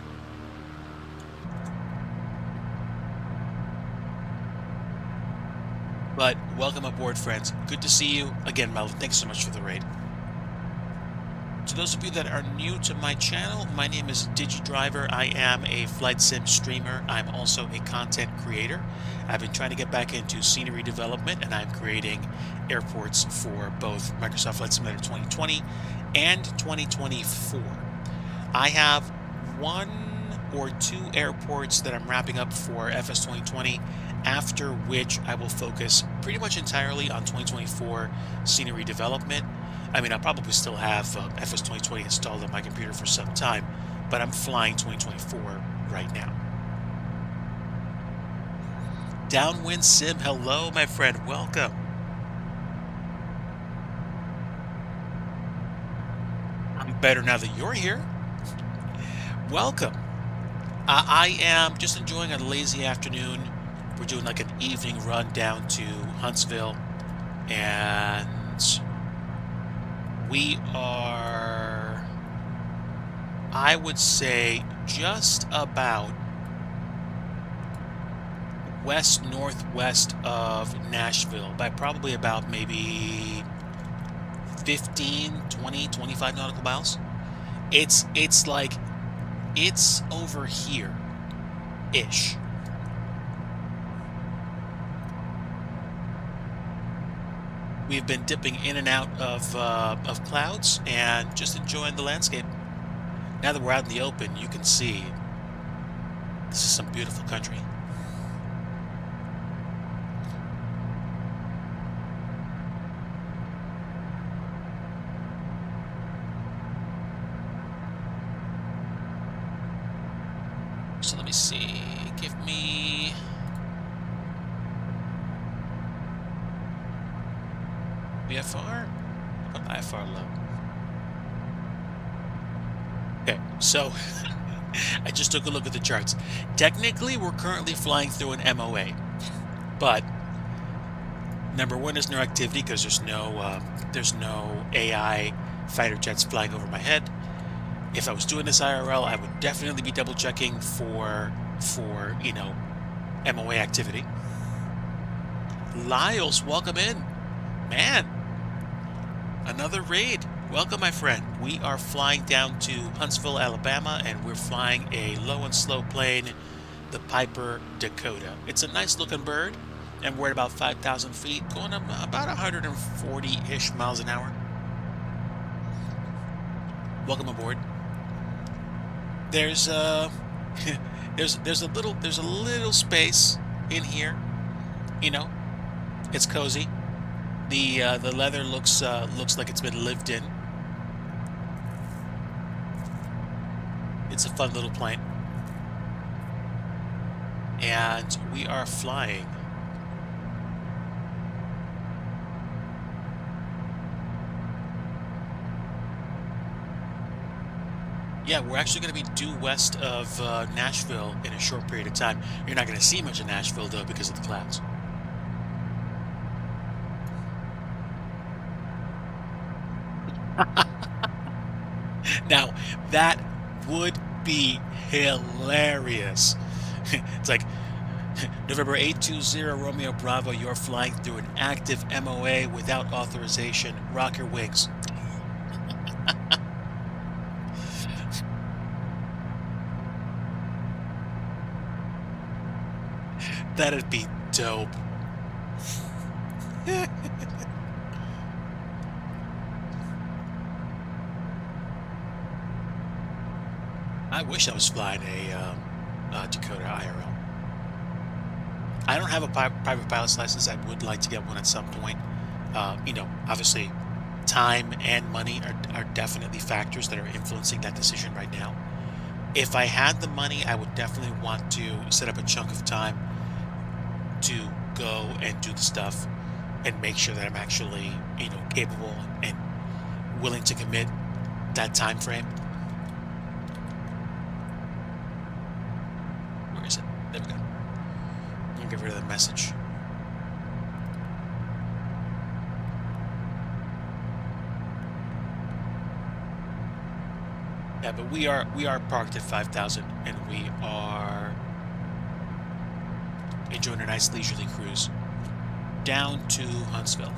But welcome aboard, friends. Good to see you. Again, Melvin, thanks so much for the raid. To those of you that are new to my channel, my name is Digi Driver. I am a flight sim streamer. I'm also a content creator. I've been trying to get back into scenery development, and I'm creating airports for both Microsoft Flight Simulator 2020 and 2024. I have 1 or 2 airports that I'm wrapping up for FS 2020, after which I will focus pretty much entirely on 2024 scenery development. I mean, I'll probably still have FS 2020 installed on my computer for some time, but I'm flying 2024 right now. Downwind Sim, hello, my friend. Welcome. I'm better now that you're here. Welcome. I am just enjoying a lazy afternoon. We're doing like an evening run down to Huntsville, and we are, I would say, just about west-northwest of Nashville by probably about maybe 15, 20, 25 nautical miles. It's like, it's over here-ish. We've been dipping in and out of clouds and just enjoying the landscape. Now that we're out in the open, you can see this is some beautiful country. So let me see. Give me... VFR? Put IFR low. Okay, so I just took a look at the charts. Technically, we're currently flying through an MOA, but number one, there's no activity because there's no AI fighter jets flying over my head. If I was doing this IRL, I would definitely be double checking for you know, MOA activity. Lyles, welcome in, man. Another raid. Welcome, my friend. We are flying down to Huntsville, Alabama, and we're flying a low and slow plane, the Piper Dakota. It's a nice looking bird, and we're at about 5,000 feet, going up about 140-ish miles an hour. Welcome aboard. There's a little space in here. You know, it's cozy. The leather looks like it's been lived in. It's a fun little plane, and we are flying. Yeah, we're actually going to be due west of Nashville in a short period of time. You're not going to see much of Nashville, though, because of the clouds. Now, that would be hilarious. It's like, November 820 Romeo Bravo, you're flying through an active MOA without authorization. Rock your wings. That'd be dope. I wish I was flying a Dakota IRL. I don't have a private pilot's license. I would like to get one at some point. You know, obviously, time and money are definitely factors that are influencing that decision right now. If I had the money, I would definitely want to set up a chunk of time to go and do the stuff and make sure that I'm actually, capable and willing to commit that time frame. Where is it? There we go. I'm gonna get rid of the message. Yeah, but we are parked at 5,000, and we are enjoying a nice leisurely cruise down to Huntsville.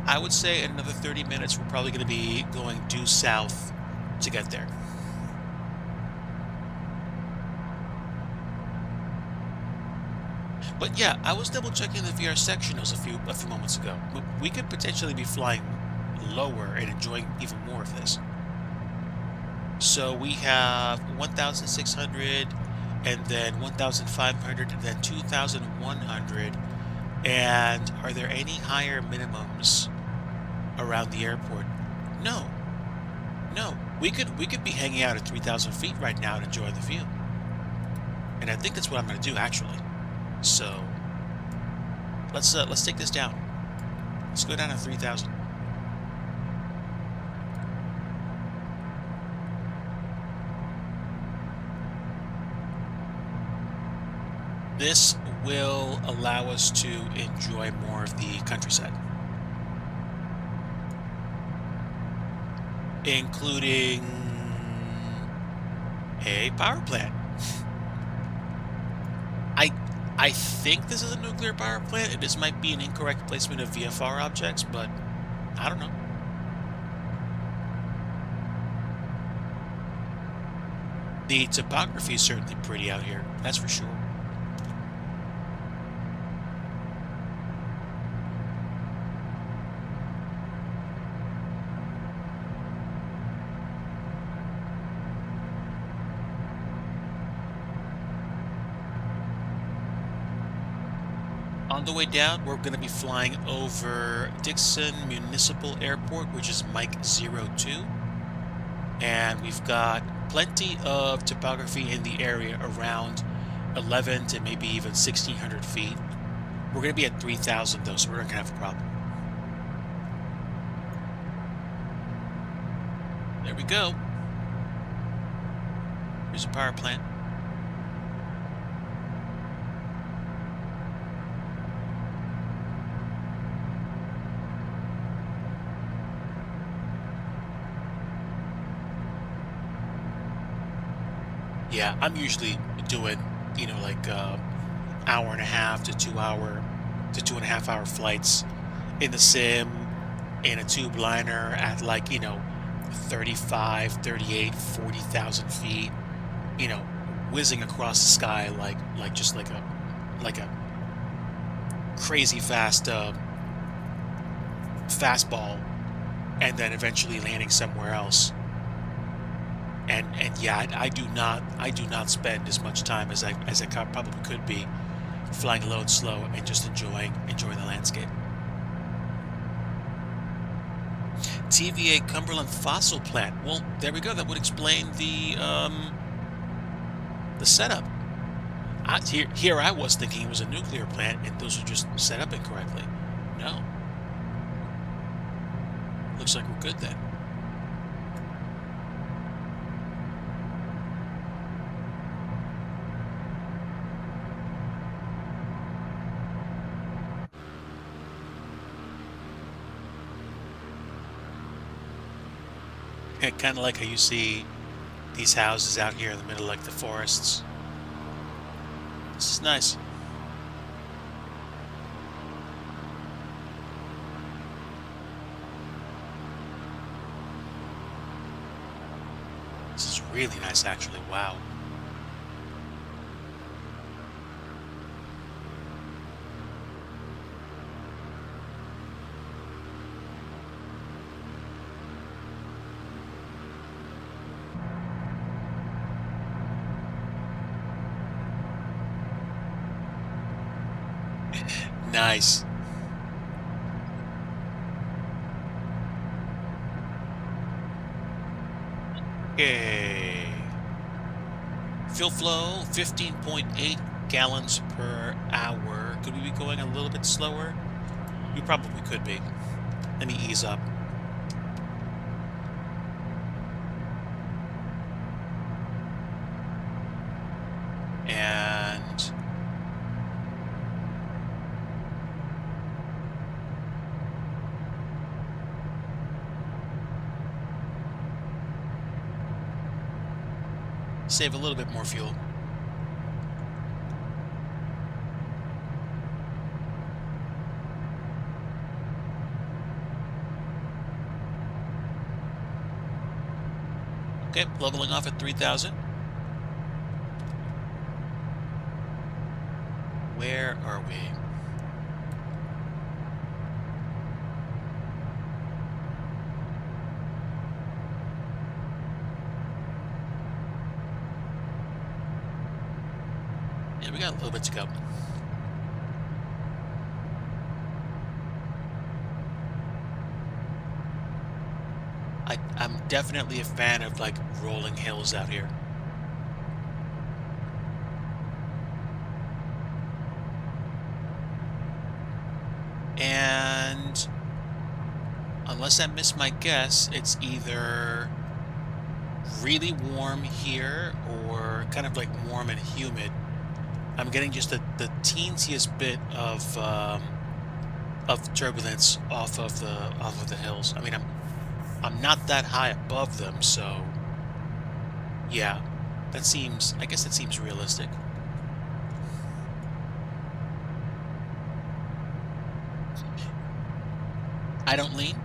I would say in another 30 minutes, we're probably going to be going due south to get there. But yeah, I was double checking the VR sectionals a few moments ago. We could potentially be flying lower and enjoying even more of this. So we have 1,600, and then 1,500, and then 2,100. And are there any higher minimums around the airport? No, no. We could be hanging out at 3,000 feet right now and enjoying the view. And I think that's what I'm going to do actually. So let's take this down. Let's go down to 3,000. This will allow us to enjoy more of the countryside, including a power plant. I think this is a nuclear power plant, and this might be an incorrect placement of VFR objects, but I don't know. The topography is certainly pretty out here, that's for sure. On the way down, we're going to be flying over Dixon Municipal Airport, which is Mike 02. And we've got plenty of topography in the area around 11 to maybe even 1,600 feet. We're going to be at 3,000 though, so we're not going to have a problem. There we go. Here's a power plant. Yeah, I'm usually doing, like hour and a half to 2 hour to 2.5 hour flights in the sim in a tube liner at 35, 38, 40,000 feet, whizzing across the sky just like a crazy fast fastball, and then eventually landing somewhere else. And yeah, I do not spend as much time as I probably could be flying low and slow and just enjoying the landscape. TVA Cumberland Fossil Plant. Well, there we go. That would explain the setup. Here I was thinking it was a nuclear plant, and those are just set up incorrectly. No. Looks like we're good then. Kind of like how you see these houses out here in the middle, like the forests. This is nice. This is really nice, actually. Wow. Nice. Okay. Fuel flow, 15.8 gallons per hour. Could we be going a little bit slower? We probably could be. Let me ease up. And save a little bit more fuel. Okay, leveling off at 3,000. Where are we? Yeah, we got a little bit to go. I'm definitely a fan of like rolling hills out here. And unless I miss my guess, it's either really warm here or kind of like warm and humid. I'm getting just the teensiest bit of turbulence off of the hills. I mean, I'm not that high above them, so yeah, I guess that seems realistic. I don't lean.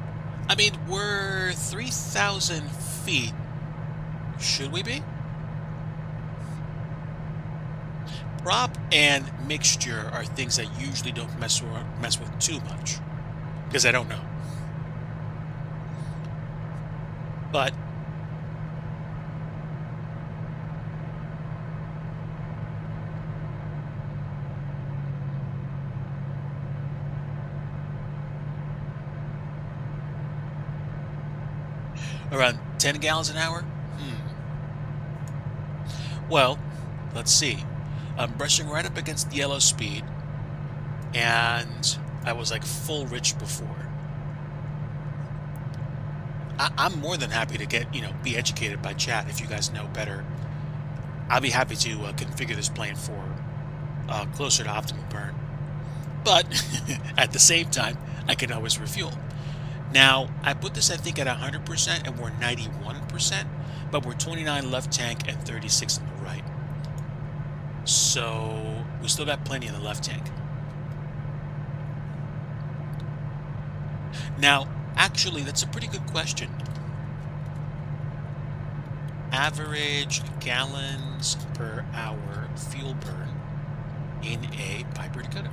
I mean, we're 3,000 feet. Should we be? Prop and mixture are things I usually don't mess with too much because I don't know. But around 10 gallons an hour? Well, let's see. I'm brushing right up against the yellow speed, and I was like full rich before. I'm more than happy to get, be educated by chat if you guys know better. I'll be happy to configure this plane for closer to optimal burn. But at the same time, I can always refuel. Now, I put this, I think, at 100%, and we're 91%, but we're 29 left tank and 36 on the right. So we still got plenty in the left tank. Now, actually, that's a pretty good question. Average gallons per hour fuel burn in a Piper Dakota.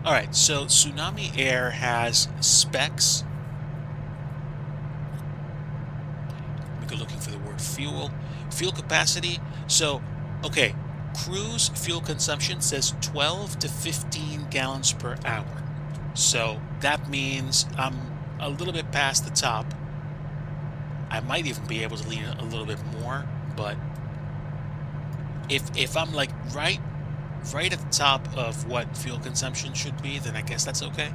All right, so Tsunami Air has specs. We go looking for the word fuel. Fuel capacity. So, okay, cruise fuel consumption says 12 to 15 gallons per hour. So that means I'm a little bit past the top. I might even be able to lean a little bit more, but if I'm like right at the top of what fuel consumption should be, then I guess that's okay.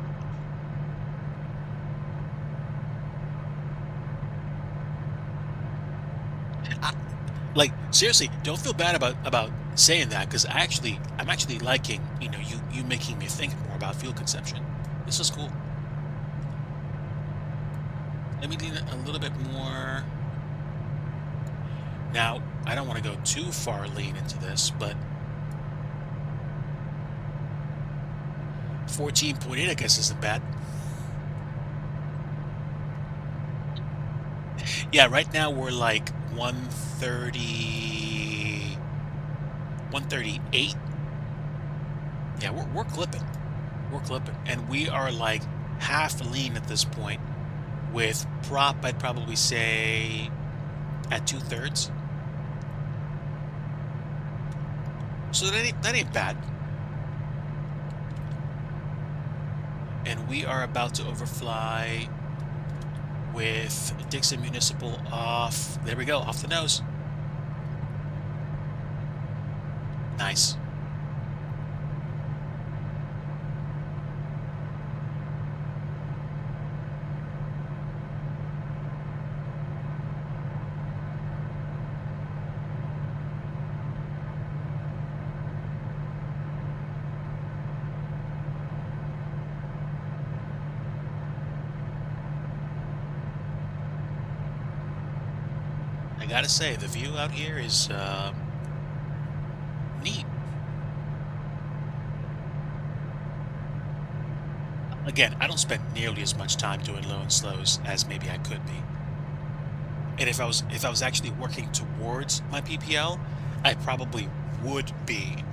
Like, seriously, don't feel bad about saying that, because I'm actually liking, you making me think more about fuel consumption. This is cool. Let me lean a little bit more. Now, I don't want to go too far lean into this, but 14.8, I guess, isn't bad. Yeah, right now we're like 130, 138. Yeah, we're clipping. We're clipping. And we are like half lean at this point. With prop, I'd probably say at 2/3. So that ain't bad. And we are about to overfly with Dixon Municipal off. There we go, off the nose. Nice. I gotta say, the view out here is neat. Again, I don't spend nearly as much time doing low and slows as maybe I could be. And if I was actually working towards my PPL, I probably would be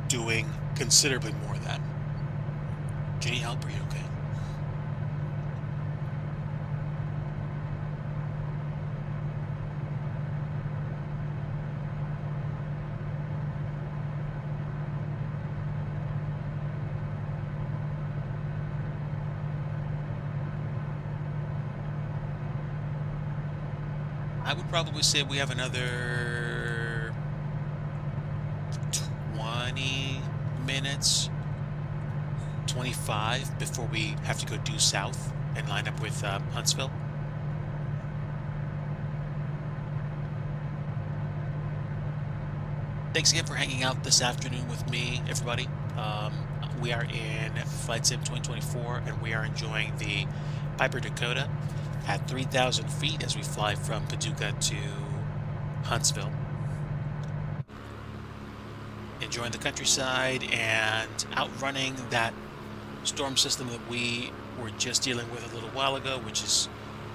doing considerably more of that. Do you need help? Are you okay? I would probably say we have another 20 minutes, 25 before we have to go due south and line up with Huntsville. Thanks again for hanging out this afternoon with me, everybody. We are in Flight Sim 2024, and we are enjoying the Piper Dakota at 3,000 feet as we fly from Paducah to Huntsville. Enjoying the countryside and outrunning that storm system that we were just dealing with a little while ago, which is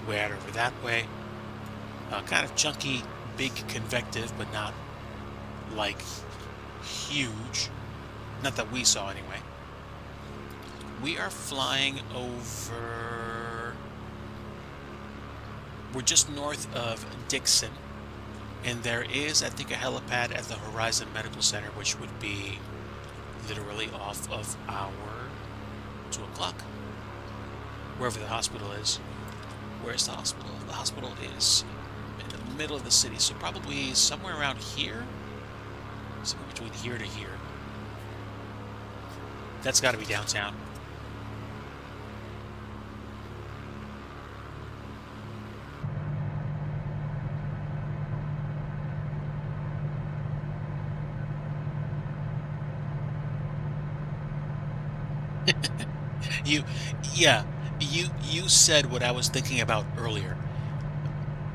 way out over that way. Kind of chunky, big convective, but not like huge. Not that we saw anyway. We are flying over... We're just north of Dixon, and there is, I think, a helipad at the Horizon Medical Center, which would be literally off of our 2 o'clock, wherever the hospital is. Where's the hospital? The hospital is in the middle of the city, so probably somewhere around here, somewhere between here to here. That's got to be downtown. Yeah, you said what I was thinking about earlier.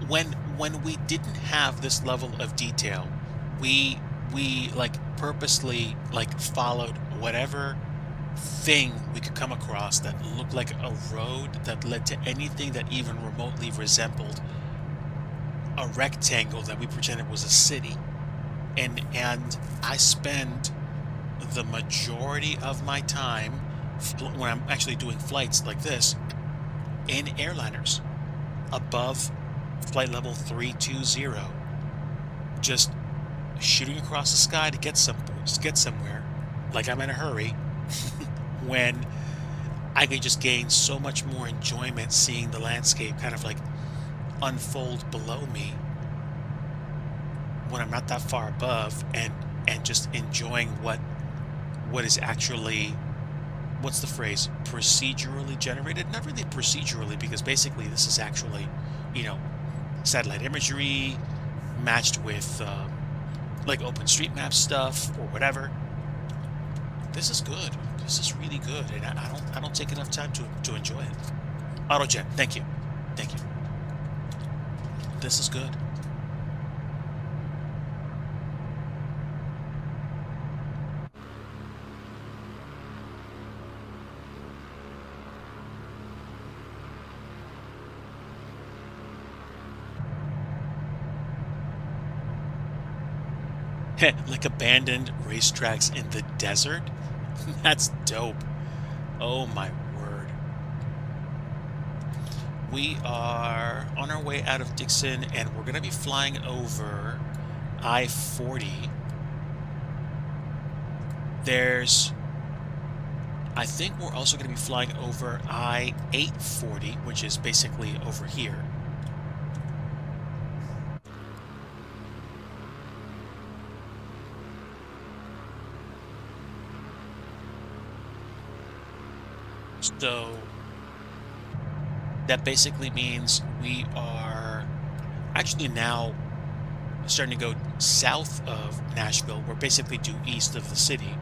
When we didn't have this level of detail, we like purposely like followed whatever thing we could come across that looked like a road that led to anything that even remotely resembled a rectangle that we pretended was a city. And I spend the majority of my time when I'm actually doing flights like this in airliners above flight level 320, just shooting across the sky to get somewhere, like I'm in a hurry, when I could just gain so much more enjoyment seeing the landscape kind of like unfold below me when I'm not that far above, and just enjoying what is actually, what's the phrase, procedurally generated? Not really procedurally, because basically this is actually, you know, satellite imagery matched with like OpenStreetMap stuff or whatever. This is good. This is really good, and I don't take enough time to enjoy it. AutoJet, thank you, thank you. This is good. Like abandoned racetracks in the desert? That's dope. Oh my word. We are on our way out of Dixon, and we're going to be flying over I-40. There's I think we're also going to be flying over I-840, which is basically over here. So that basically means we are actually now starting to go south of Nashville. We're basically due east of the city.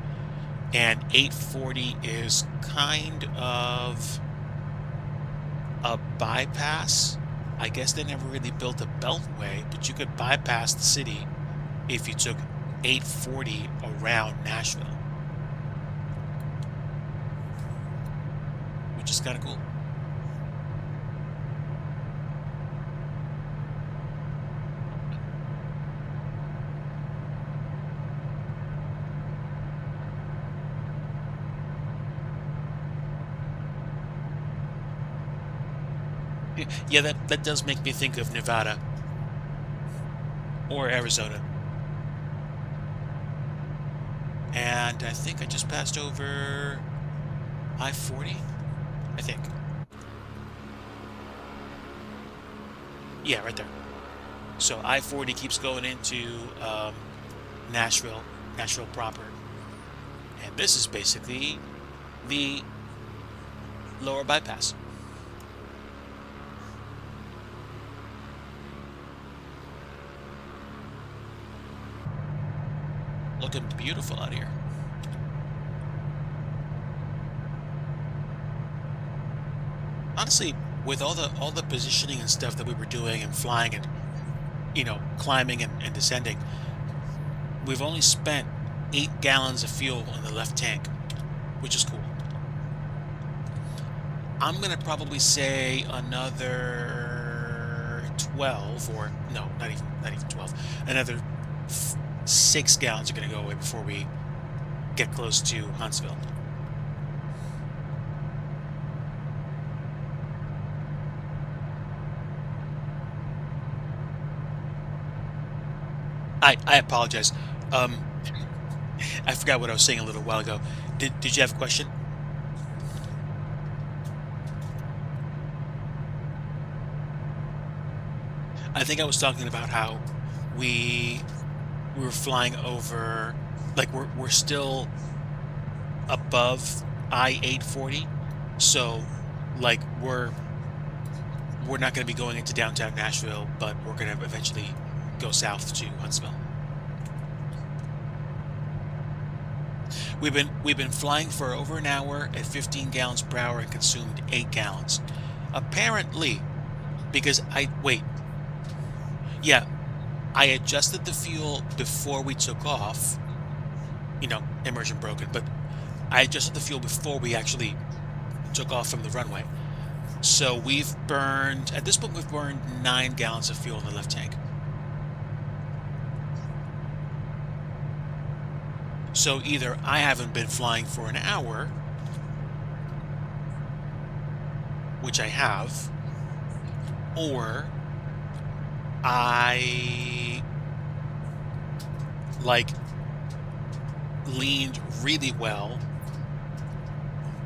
And 840 is kind of a bypass. I guess they never really built a beltway, but you could bypass the city if you took 840 around Nashville, which is kind of cool. Yeah, that does make me think of Nevada or Arizona. And I think I just passed over I-40, I think. Yeah, right there. So I-40 keeps going into Nashville proper. And this is basically the lower bypass. Looking beautiful out here. Honestly, with all the positioning and stuff that we were doing and flying and, you know, climbing and descending, we've only spent 8 gallons of fuel in the left tank, which is cool. I'm gonna probably say another 12, or no, not even 12. Another 6 gallons are gonna go away before we get close to Huntsville. I apologize. Um, I forgot what I was saying a little while ago. Did you have a question? I think I was talking about how we were flying over, like we're still above I-840, so like we're not going to be going into downtown Nashville, but we're going to eventually go south to Huntsville. We've been flying for over an hour at 15 gallons per hour and consumed 8 gallons. Apparently, because yeah, I adjusted the fuel before we took off. You know, immersion broken, but I adjusted the fuel before we actually took off from the runway. So we've burned, at this point, we've burned 9 gallons of fuel in the left tank. So either I haven't been flying for an hour, which I have, or I like leaned really well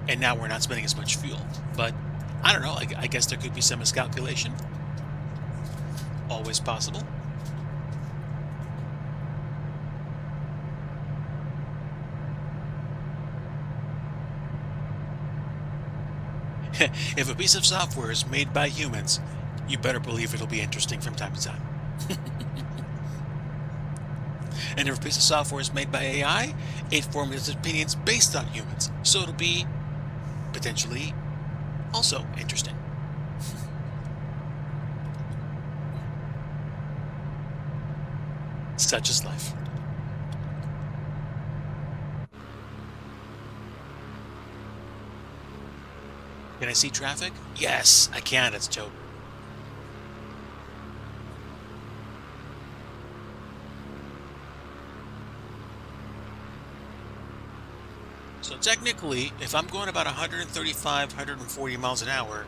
and now we're not spending as much fuel. But I don't know, I guess there could be some miscalculation. Always possible. If a piece of software is made by humans, you better believe it'll be interesting from time to time. And if a piece of software is made by AI, it formulates opinions based on humans, so it'll be potentially also interesting. Such is life. Can I see traffic? Yes, I can. It's dope. So technically, if I'm going about 135, 140 miles an hour,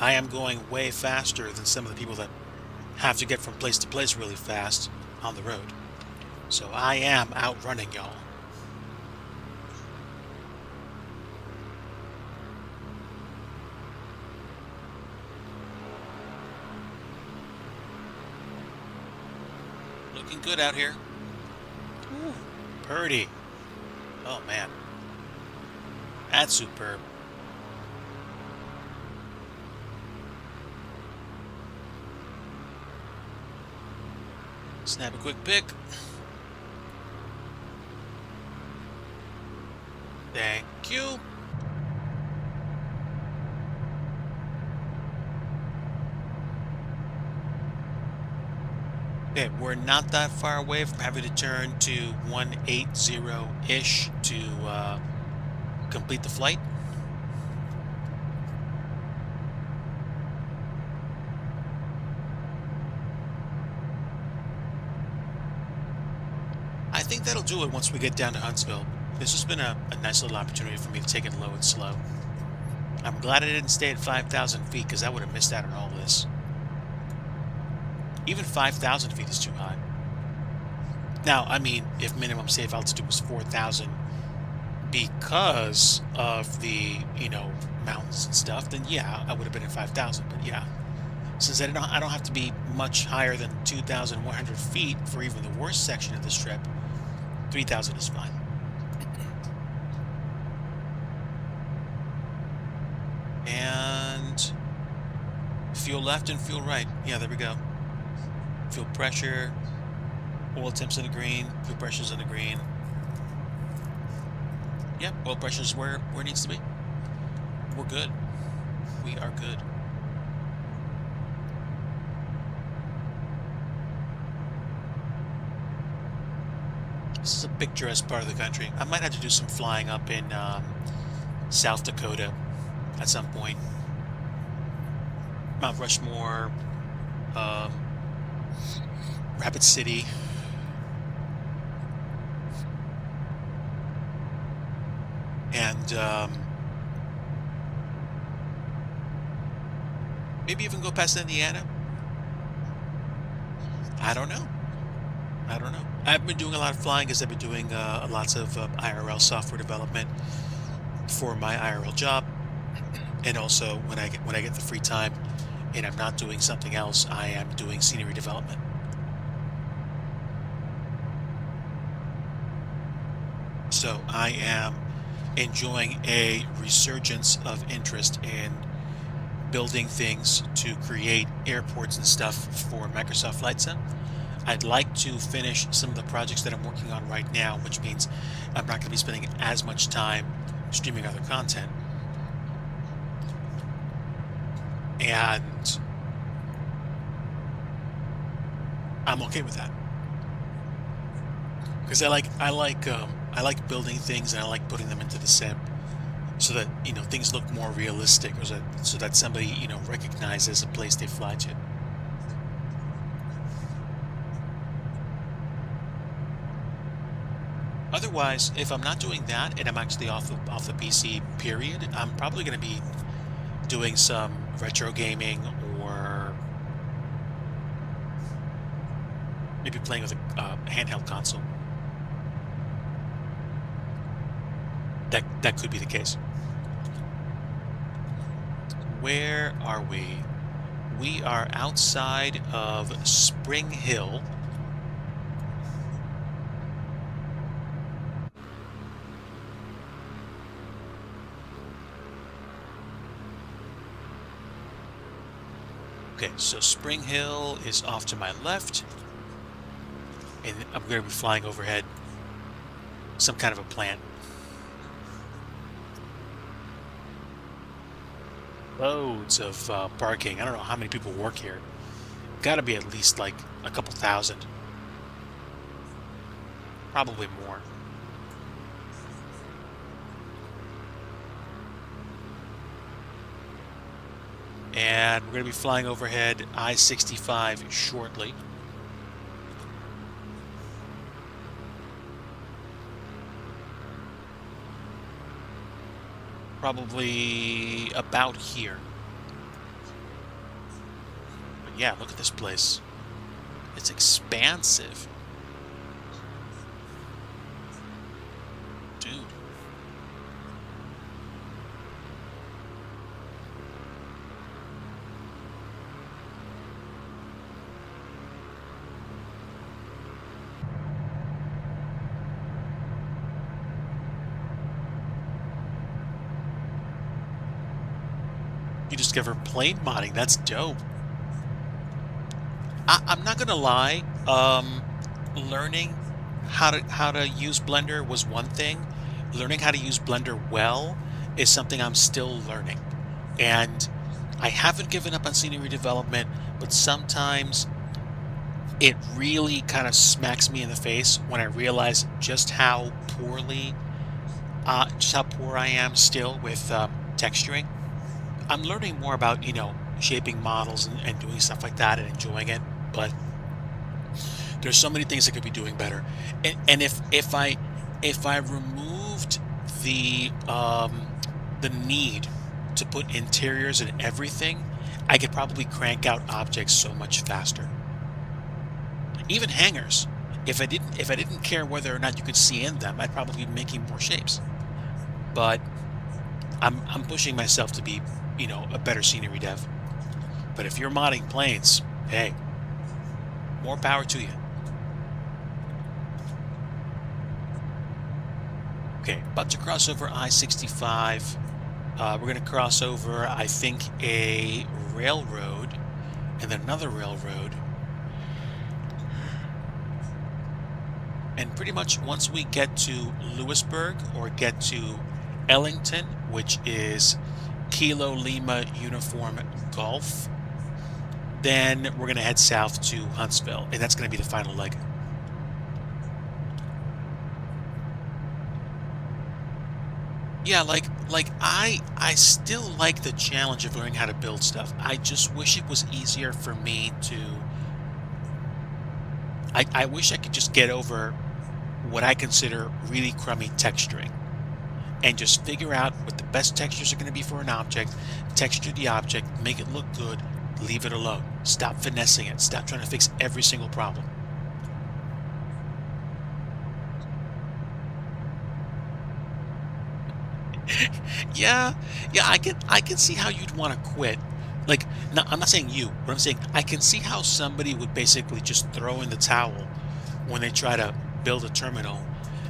I am going way faster than some of the people that have to get from place to place really fast on the road. So I am outrunning y'all. Looking good out here. Ooh, pretty. Oh, man. That's superb. Snap a quick pic. Thank you. Okay, we're not that far away from having to turn to 180-ish to complete the flight. I think that'll do it once we get down to Huntsville. This has been a nice little opportunity for me to take it low and slow. I'm glad I didn't stay at 5,000 feet because I would have missed out on all this. Even 5,000 feet is too high. Now, I mean, if minimum safe altitude was 4,000 because of the, mountains and stuff, then yeah, I would have been at 5,000. But yeah, since I don't have to be much higher than 2,100 feet for even the worst section of this trip, 3,000 is fine. And fuel left and fuel right. Yeah, there we go. Fuel pressure, oil temps in the green, fuel pressure's in the green. Yep, oil pressure's where it needs to be. We're good. We are good. This is a picturesque part of the country. I might have to do some flying up in South Dakota at some point. Mount Rushmore, Rapid City. And maybe even go past Indiana. I don't know. I don't know. I've been doing a lot of flying because I've been doing lots of IRL software development for my IRL job, and also when I get the free time and I'm not doing something else, I am doing scenery development. So I am enjoying a resurgence of interest in building things to create airports and stuff for Microsoft Flight Sim. I'd like to finish some of the projects that I'm working on right now, which means I'm not going to be spending as much time streaming other content. And I'm okay with that. Because I like building things and I like putting them into the sim so that, things look more realistic, or so that somebody, recognizes a place they fly to. Otherwise, if I'm not doing that and I'm actually off the PC period, I'm probably going to be doing some retro gaming, or maybe playing with a handheld console. That could be the case. Where are we? We are outside of Spring Hill. Okay, so Spring Hill is off to my left, and I'm going to be flying overhead some kind of a plant. Loads of parking. I don't know how many people work here. Got to be at least like a couple thousand. Probably more. And we're going to be flying overhead I-65 shortly. Probably about here. But yeah, look at this place. It's expansive. Dude. You discover plane modding. That's dope. I'm not gonna lie. Learning how to use Blender was one thing. Learning how to use Blender well is something I'm still learning. And I haven't given up on scenery development, but sometimes it really kind of smacks me in the face when I realize just how poor I am still with texturing. I'm learning more about, shaping models and doing stuff like that and enjoying it, but there's so many things I could be doing better. And if I removed the need to put interiors in everything, I could probably crank out objects so much faster. Even hangers. If I didn't care whether or not you could see in them, I'd probably be making more shapes. But I'm pushing myself to be, a better scenery dev. But if you're modding planes, hey, more power to you. Okay, about to cross over I-65. We're going to cross over, I think, a railroad and then another railroad. And pretty much once we get to Lewisburg or get to Ellington, which is Kilo Lima Uniform Golf, then we're going to head south to Huntsville, and that's going to be the final leg. Yeah, like I still like the challenge of learning how to build stuff. I just wish it was easier for me to I wish I could just get over what I consider really crummy texturing and just figure out what the best textures are going to be for an object, texture the object, make it look good, leave it alone. Stop finessing it. Stop trying to fix every single problem. Yeah, yeah, I can see how you'd want to quit. Like, no, I'm not saying you, but I'm saying I can see how somebody would basically just throw in the towel when they try to build a terminal,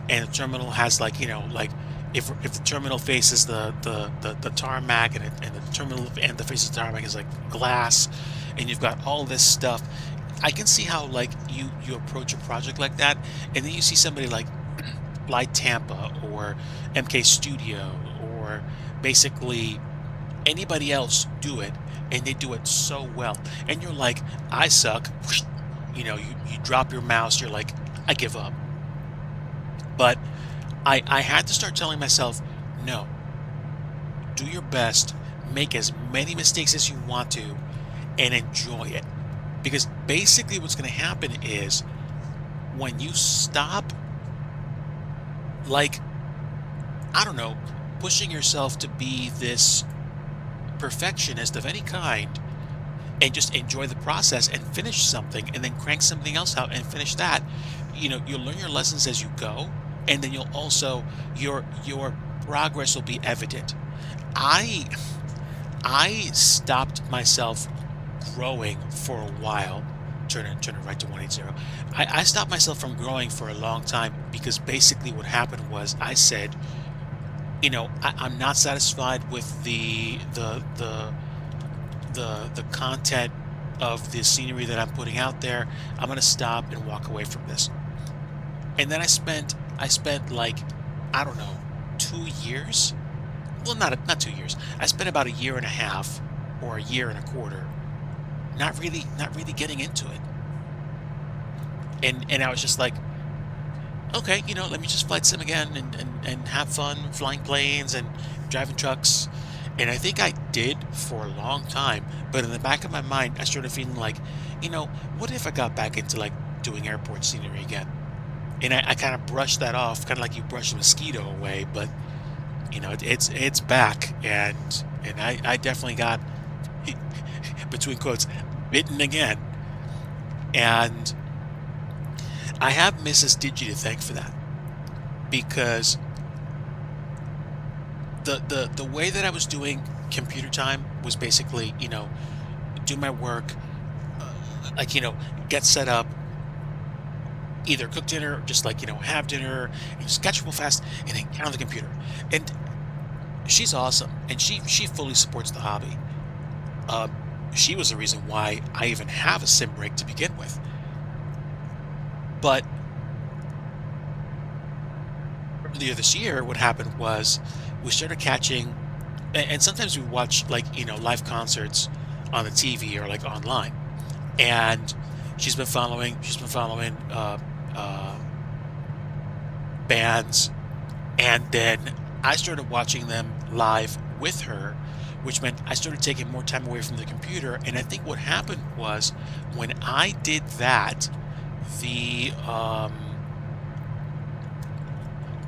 and the terminal has like, like if the terminal faces the tarmac and the terminal and the face of the tarmac is like glass, and you've got all this stuff. I can see how like you approach a project like that, and then you see somebody like Fly Tampa or MK Studio or basically anybody else do it, and they do it so well, and you're like, I suck. You drop your mouse, you're like, I give up. But I had to start telling myself, no, do your best, make as many mistakes as you want to, and enjoy it. Because basically what's going to happen is when you stop, like, I don't know, pushing yourself to be this perfectionist of any kind and just enjoy the process and finish something and then crank something else out and finish that, you'll learn your lessons as you go, and then you'll also your progress will be evident. I stopped myself growing for a while. Turn it right to 180. I stopped myself from growing for a long time because basically what happened was I said, I'm not satisfied with the content of the scenery that I'm putting out there. I'm gonna stop and walk away from this. And then I spent like, I don't know, 2 years. Well, not 2 years. I spent about a year and a half or a year and a quarter, not really getting into it. And I was just like, okay, let me just flight sim again and have fun flying planes and driving trucks. And I think I did for a long time, but in the back of my mind, I started feeling like, what if I got back into like doing airport scenery again? And I kind of brushed that off, kind of like you brush a mosquito away, but it's back, and I definitely got between quotes bitten again, and I have Mrs. Digi to thank for that, because the way that I was doing computer time was basically, do my work, like, get set up, either cook dinner, or just like, have dinner, and just catch up real fast, and then get on the computer. And she's awesome, and she fully supports the hobby. Um, she was the reason why I even have a sim rig to begin with. But earlier this year, what happened was we started catching, and sometimes we watch like, live concerts on the TV or like online. And she's been following uh, bands, and then I started watching them live with her, which meant I started taking more time away from the computer. And I think what happened was when I did that, the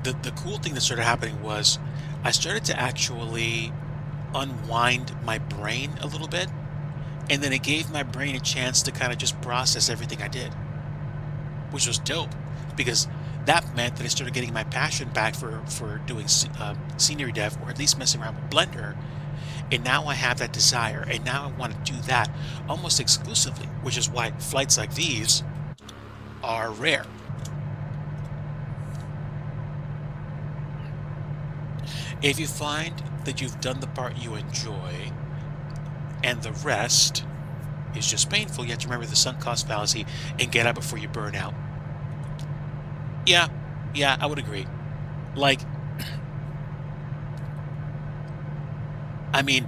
the cool thing that started happening was I started to actually unwind my brain a little bit, and then it gave my brain a chance to kind of just process everything I did, which was dope because that meant that I started getting my passion back for doing scenery dev, or at least messing around with Blender. And now I have that desire, and now I want to do that almost exclusively, which is why flights like these are rare. If you find that you've done the part you enjoy and the rest is just painful, you have to remember the sunk cost fallacy and get out before you burn out. Yeah, yeah, I would agree. Like, I mean,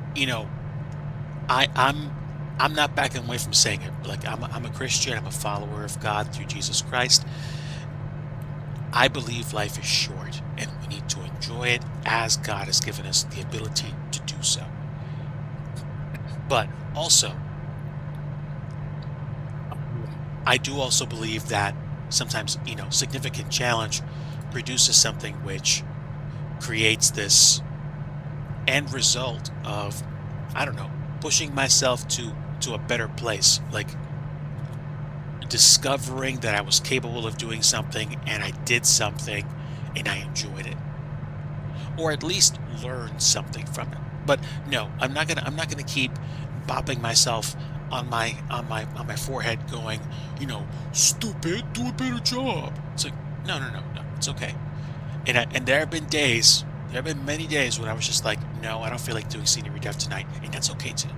I'm not backing away from saying it. Like, I'm a Christian. I'm a follower of God through Jesus Christ. I believe life is short, and we need to enjoy it as God has given us the ability to do so. But also, I do also believe that sometimes, significant challenge produces something which creates this end result of, I don't know, pushing myself to a better place, like discovering that I was capable of doing something and I did something and I enjoyed it, or at least learned something from it. But no, I'm not gonna keep bopping myself on my forehead going, stupid, do a better job. It's like, no, no, no, no, it's okay. And there have been days, there have been many days when I was just like, no, I don't feel like doing scenery dev tonight, and that's okay too.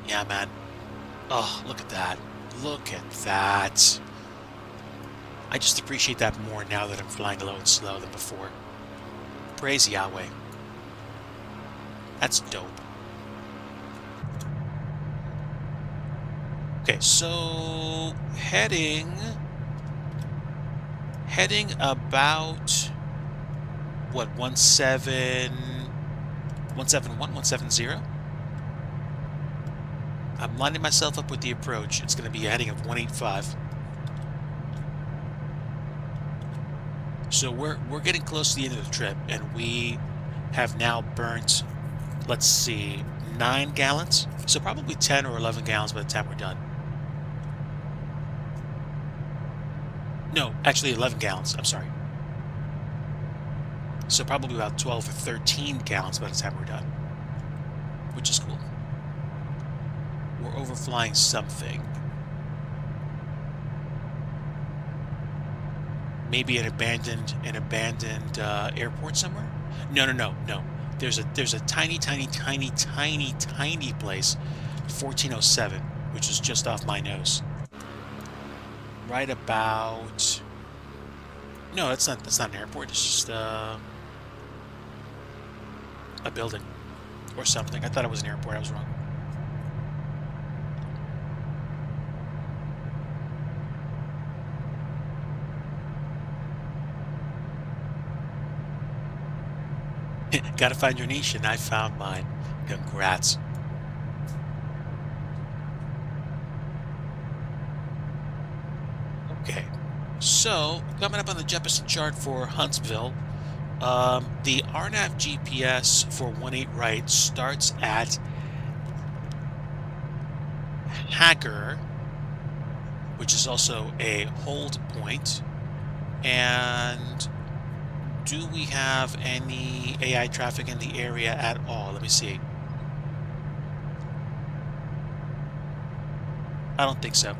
Yeah, man. Oh, look at that. Look at that. I just appreciate that more now that I'm flying low and slow than before. Praise Yahweh. That's dope. Okay, so heading about what, 171, 170. I'm lining myself up with the approach. It's going to be a heading of 185. So we're getting close to the end of the trip, and we have now burnt, let's see, 9 gallons. So probably 10 or 11 gallons by the time we're done. No, actually 11 gallons. I'm sorry. So probably about 12 or 13 gallons by the time we're done, which is cool. We're overflying something. Maybe an abandoned airport somewhere? No, no, no, no. There's a tiny, tiny, tiny, tiny, tiny place, 1407, which is just off my nose. Right about. No, that's not an airport. It's just a building or something. I thought it was an airport. I was wrong. Gotta find your niche, and I found mine. Congrats. Okay. So, coming up on the Jeppesen chart for Huntsville, the RNAV GPS for 18 right starts at Hager, which is also a hold point. And do we have any AI traffic in the area at all? Let me see. I don't think so.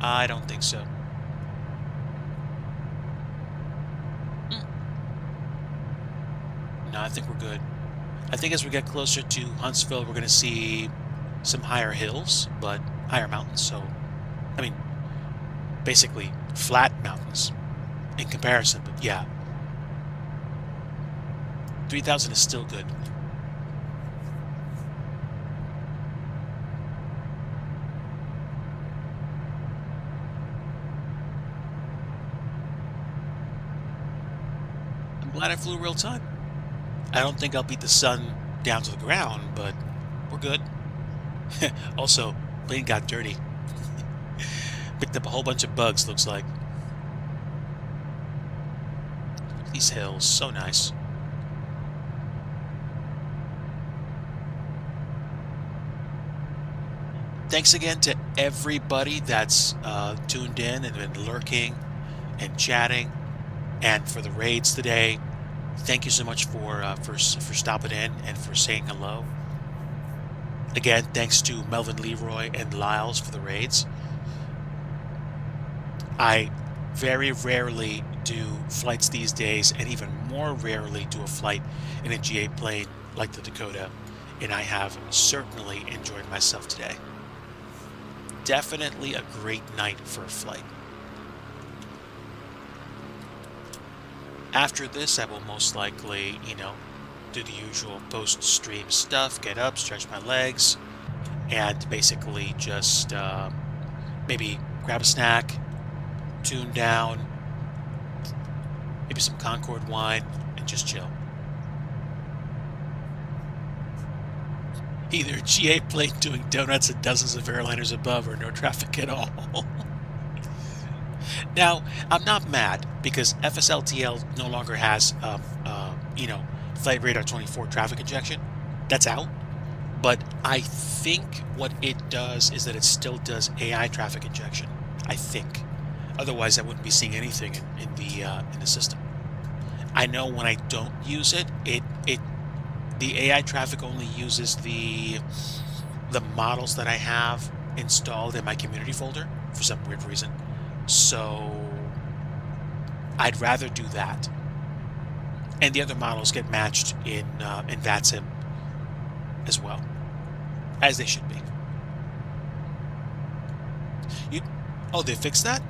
I don't think so. No, I think we're good. I think as we get closer to Huntsville, we're going to see some higher hills, but higher mountains. So, I mean, basically flat mountains in comparison. But yeah, 3,000 is still good. I'm glad I flew real time. I don't think I'll beat the sun down to the ground, but we're good. Also, plane got dirty. Picked up a whole bunch of bugs, looks like. These hills, so nice. Thanks again to everybody that's tuned in and been lurking and chatting, and for the raids today. Thank you so much for stopping in and for saying hello. Again, thanks to Melvin Leroy and Lyles for the raids. I very rarely do flights these days, and even more rarely do a flight in a GA plane like the Dakota, and I have certainly enjoyed myself today. Definitely a great night for a flight. After this, I will most likely, do the usual post-stream stuff, get up, stretch my legs, and basically just maybe grab a snack, tune down, maybe some Concord wine, and just chill. Either a GA plane doing donuts and dozens of airliners above, or no traffic at all. Now, I'm not mad because FSLTL no longer has, Flight Radar 24 traffic injection. That's out. But I think what it does is that it still does AI traffic injection. I think. Otherwise, I wouldn't be seeing anything in the system. I know when I don't use it, the AI traffic only uses the models that I have installed in my community folder for some weird reason. So I'd rather do that. And the other models get matched in VATSIM as well, as they should be. Oh, they fixed that?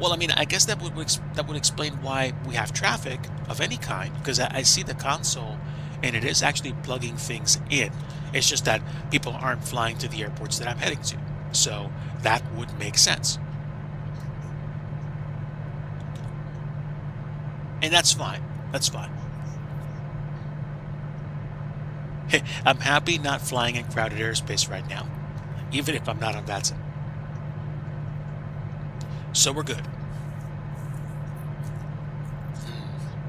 Well, I mean, I guess that would explain why we have traffic of any kind, because I see the console and it is actually plugging things in. It's just that people aren't flying to the airports that I'm heading to. So that would make sense. And that's fine. That's fine. I'm happy not flying in crowded airspace right now, even if I'm not on VATSIM. So we're good.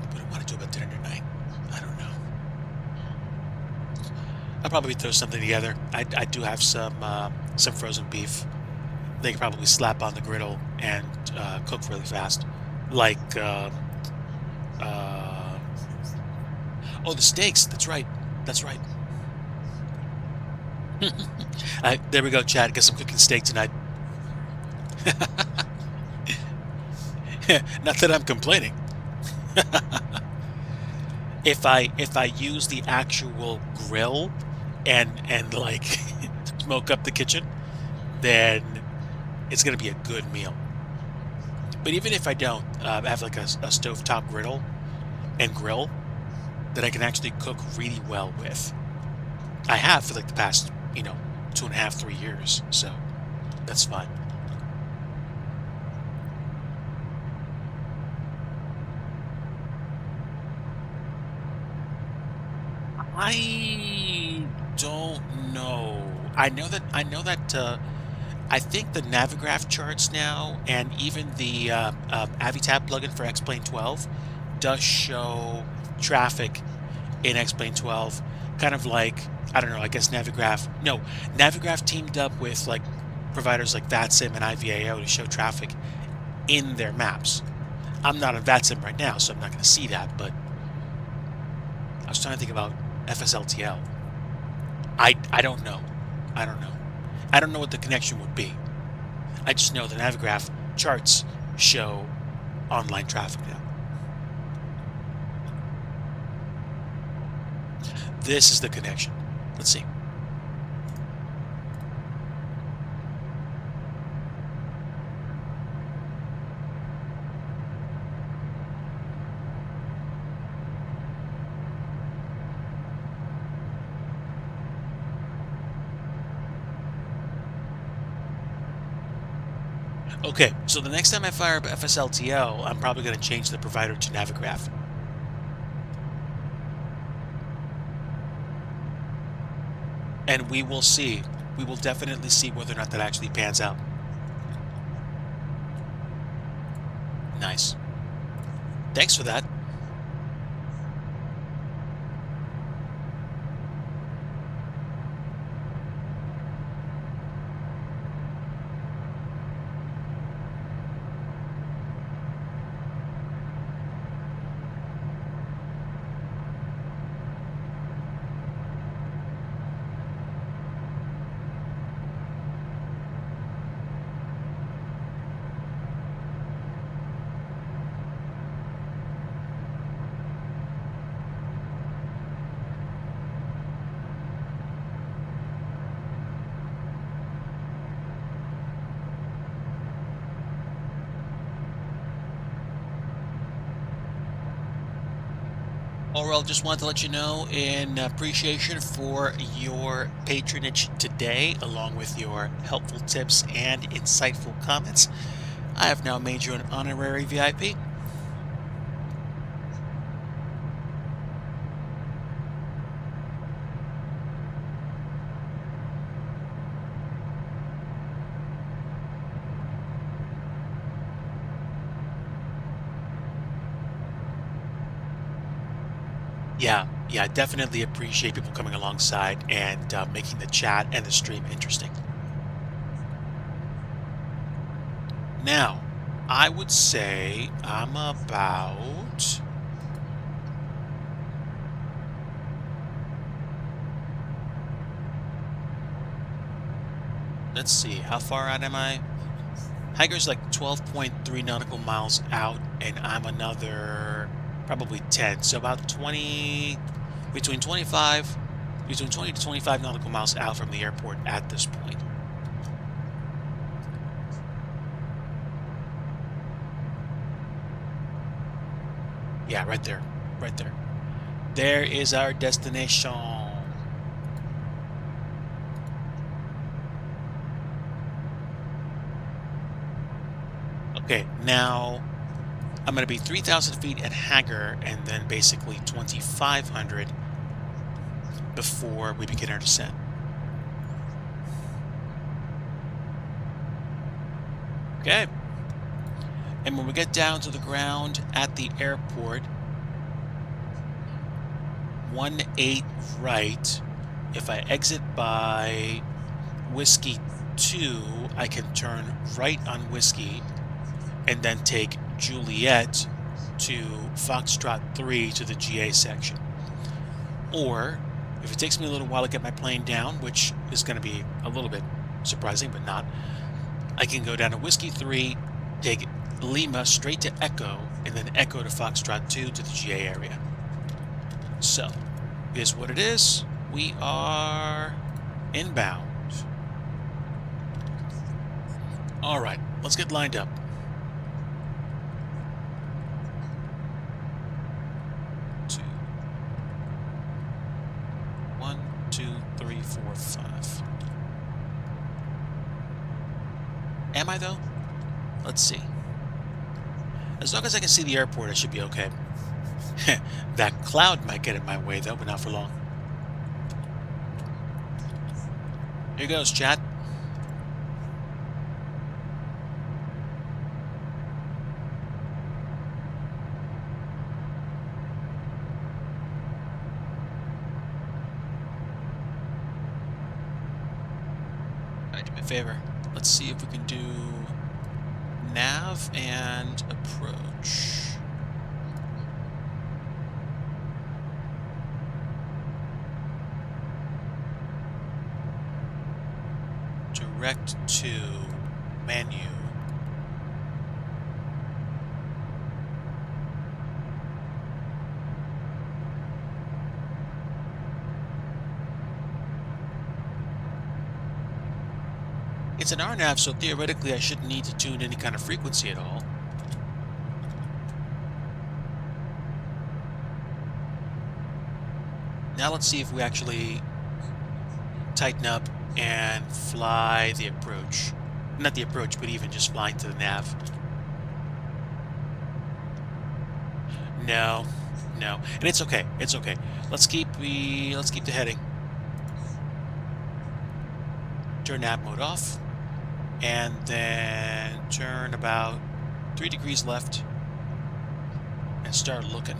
What do I want to do about dinner tonight? I don't know. I'll probably throw something together. I do have some frozen beef. They can probably slap on the griddle and cook really fast. Like, oh, the steaks. That's right. That's right. There we go, Chad. Guess I'm cooking steak tonight. Not that I'm complaining. If I use the actual grill and like smoke up the kitchen, then it's gonna be a good meal. But even if I don't, have like a stovetop griddle and grill that I can actually cook really well with. I have for like the past, 2.5, 3 years. So that's fine. I don't know. I know that I think the Navigraph charts now, and even the Avitab plugin for X-Plane 12 does show traffic in X-Plane 12, kind of like, I don't know, I guess Navigraph teamed up with like providers like VATSIM and IVAO to show traffic in their maps. I'm not on VATSIM right now, so I'm not going to see that, but I was trying to think about FSLTL. I don't know. I don't know. I don't know what the connection would be. I just know the Navigraph charts show online traffic now. This is the connection. Let's see. Okay, so the next time I fire up FSLTL, I'm probably going to change the provider to Navigraph. And we will see. We will definitely see whether or not that actually pans out. Nice. Thanks for that. Orel, just wanted to let you know in appreciation for your patronage today, along with your helpful tips and insightful comments, I have now made you an honorary VIP. Yeah, definitely appreciate people coming alongside and making the chat and the stream interesting. Now, I would say I'm about... Let's see, how far out am I? Hiker's like 12.3 nautical miles out, and I'm another probably 10. So about 20, between 20 to 25 nautical miles out from the airport at this point. Yeah, right there, right there. There is our destination. Okay, now I'm going to be 3,000 feet at Hager and then basically 2,500 before we begin our descent. Okay. And when we get down to the ground at the airport, 18 right, if I exit by Whiskey 2, I can turn right on Whiskey and then take Juliet to Foxtrot 3 to the GA section. Or, if it takes me a little while to get my plane down, which is going to be a little bit surprising, but not, I can go down to Whiskey 3, take Lima straight to Echo, and then Echo to Foxtrot 2 to the GA area. So, here's what it is. We are inbound. All right, let's get lined up. 2, 3, 4, 5. Am I though? Let's see. As long as I can see the airport, I should be okay. That cloud might get in my way though, but not for long. Here goes, chat. Alright, do me a favor. Let's see if we can do nav and approach. Direct to menu. It's an RNAV, so theoretically I shouldn't need to tune any kind of frequency at all. Now let's see if we actually tighten up and fly the approach. Not the approach, but even just flying to the nav. No, no, and it's okay. It's okay. Let's keep the heading. Turn nav mode off, and then turn about 3 degrees left and start looking.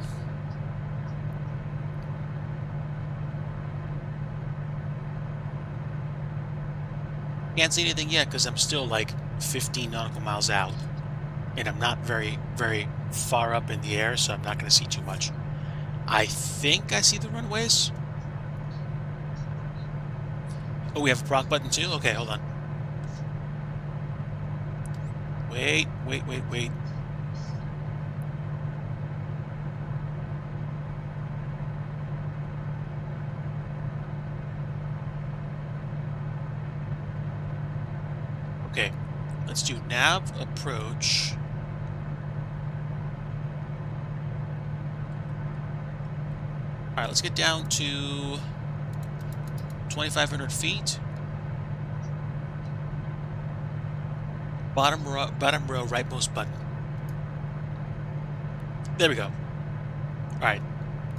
Can't see anything yet because I'm still like 15 nautical miles out, and I'm not very, very far up in the air, so I'm not going to see too much. I think I see the runways. Oh, we have a proc button too? Okay, hold on. Wait. Okay, let's do nav approach. All right, let's get down to 2,500 feet. Bottom row, rightmost button. There we go. All right,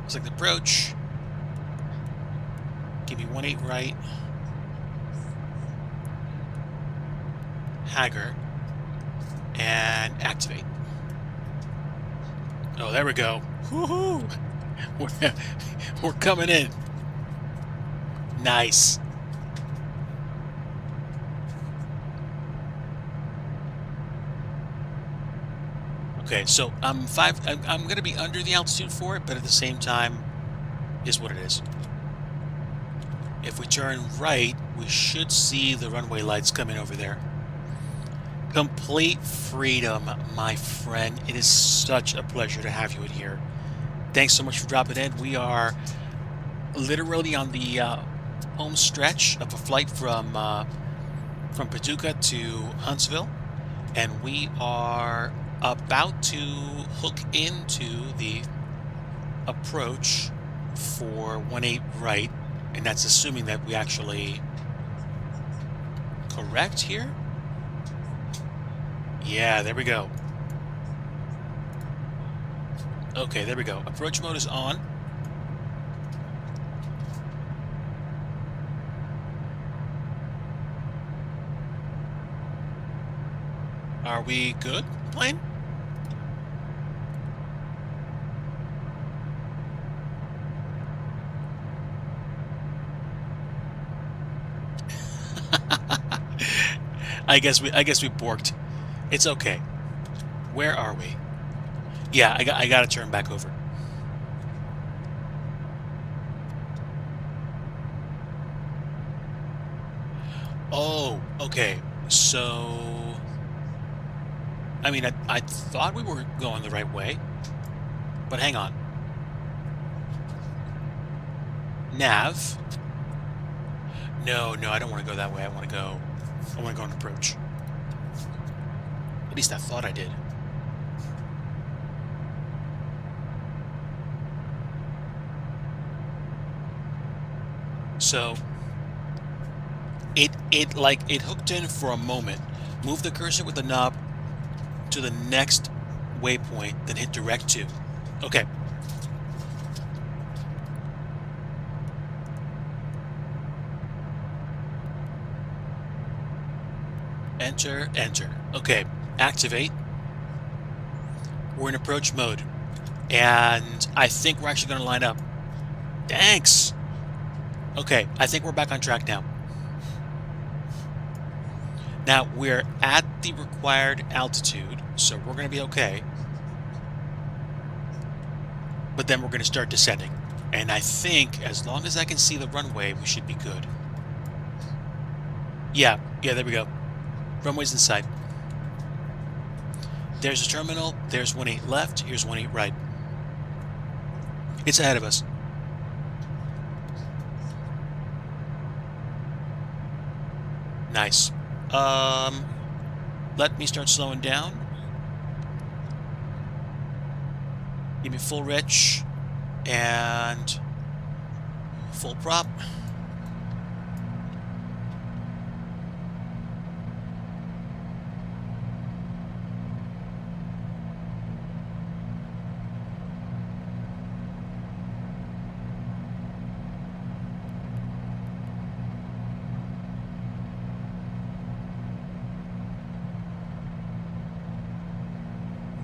select the approach. Give me 18 right. Hagger. And activate. Oh, there we go. Woohoo! We're coming in. Nice. Okay, so I'm going to be under the altitude for it, but at the same time, is what it is. If we turn right, we should see the runway lights coming over there. Complete freedom, my friend. It is such a pleasure to have you in here. Thanks so much for dropping in. We are literally on the home stretch of a flight from Paducah to Huntsville, and we are about to hook into the approach for 18 right, and that's assuming that we actually correct here. Yeah, there we go. Okay, there we go. Approach mode is on. Are we good, plane? I guess we borked. It's okay. Where are we? Yeah, I gotta turn back over. Oh, okay. So, I mean, I thought we were going the right way, but hang on. Nav. No, I don't want to go that way. I want to go on approach. At least I thought I did. So it hooked in for a moment. Move the cursor with the knob to the next waypoint, then hit direct to. Okay. Enter. Okay. Activate. We're in approach mode. And I think we're actually going to line up. Thanks. Okay, I think we're back on track now. Now, we're at the required altitude, so we're going to be okay. But then we're going to start descending. And I think, as long as I can see the runway, we should be good. Yeah, there we go. Runway's in sight. There's a terminal. There's 18 left. Here's 18 right. It's ahead of us. Nice. Let me start slowing down. Give me full rich and full prop.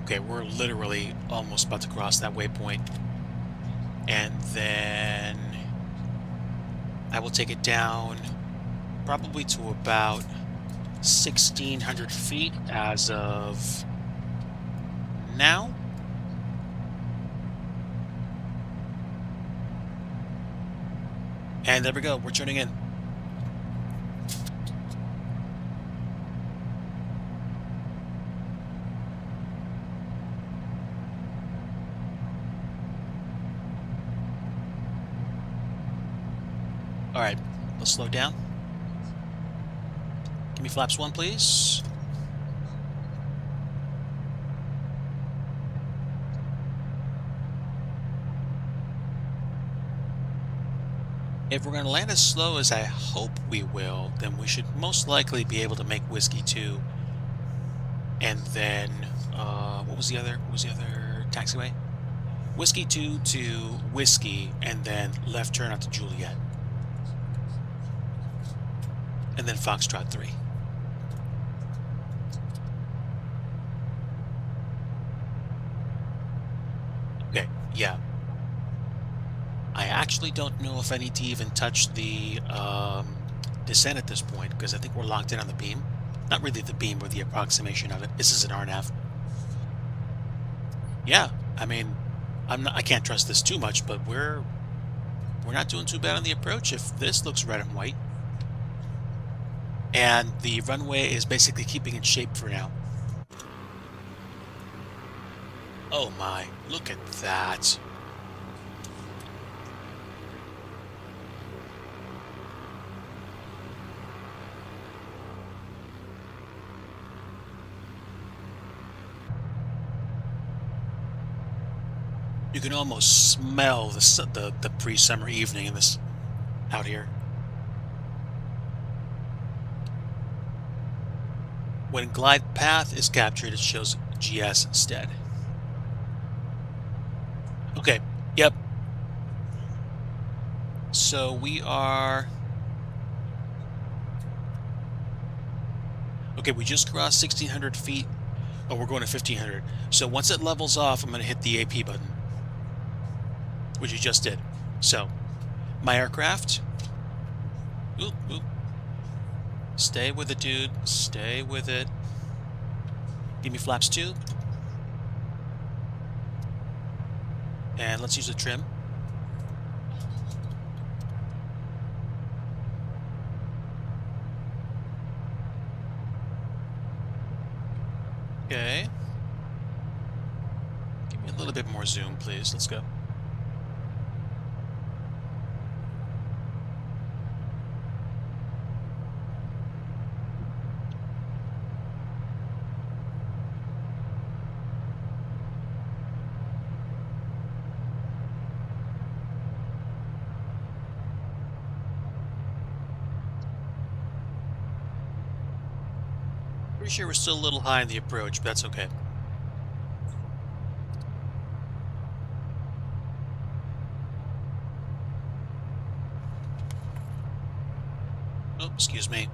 Okay, we're literally almost about to cross that waypoint. And then I will take it down probably to about 1,600 feet as of now. And there we go, we're turning in. All right, let's slow down. Give me flaps 1, please. If we're going to land as slow as I hope we will, then we should most likely be able to make Whiskey 2. And then, what was the other taxiway? Whiskey 2 to Whiskey, and then left turn out to Juliet. And then Foxtrot 3. Okay, yeah. I actually don't know if I need to even touch the descent at this point, because I think we're locked in on the beam. Not really the beam, but the approximation of it. This is an RNAV. Yeah, I mean, I can't trust this too much, but we're not doing too bad on the approach if this looks red and white. And the runway is basically keeping in shape for now. Oh my, look at that. You can almost smell the pre-summer evening in this out here. When glide path is captured, it shows GS instead. Okay, yep. So we are... Okay, we just crossed 1,600 feet. Oh, we're going to 1,500. So once it levels off, I'm going to hit the AP button, which you just did. So, my aircraft. Oop, oop. Stay with it, dude. Stay with it. Give me flaps 2. And let's use the trim. Okay. Give me a little bit more zoom, please. Let's go. Pretty sure we're still a little high in the approach, but that's okay. Oh, excuse me.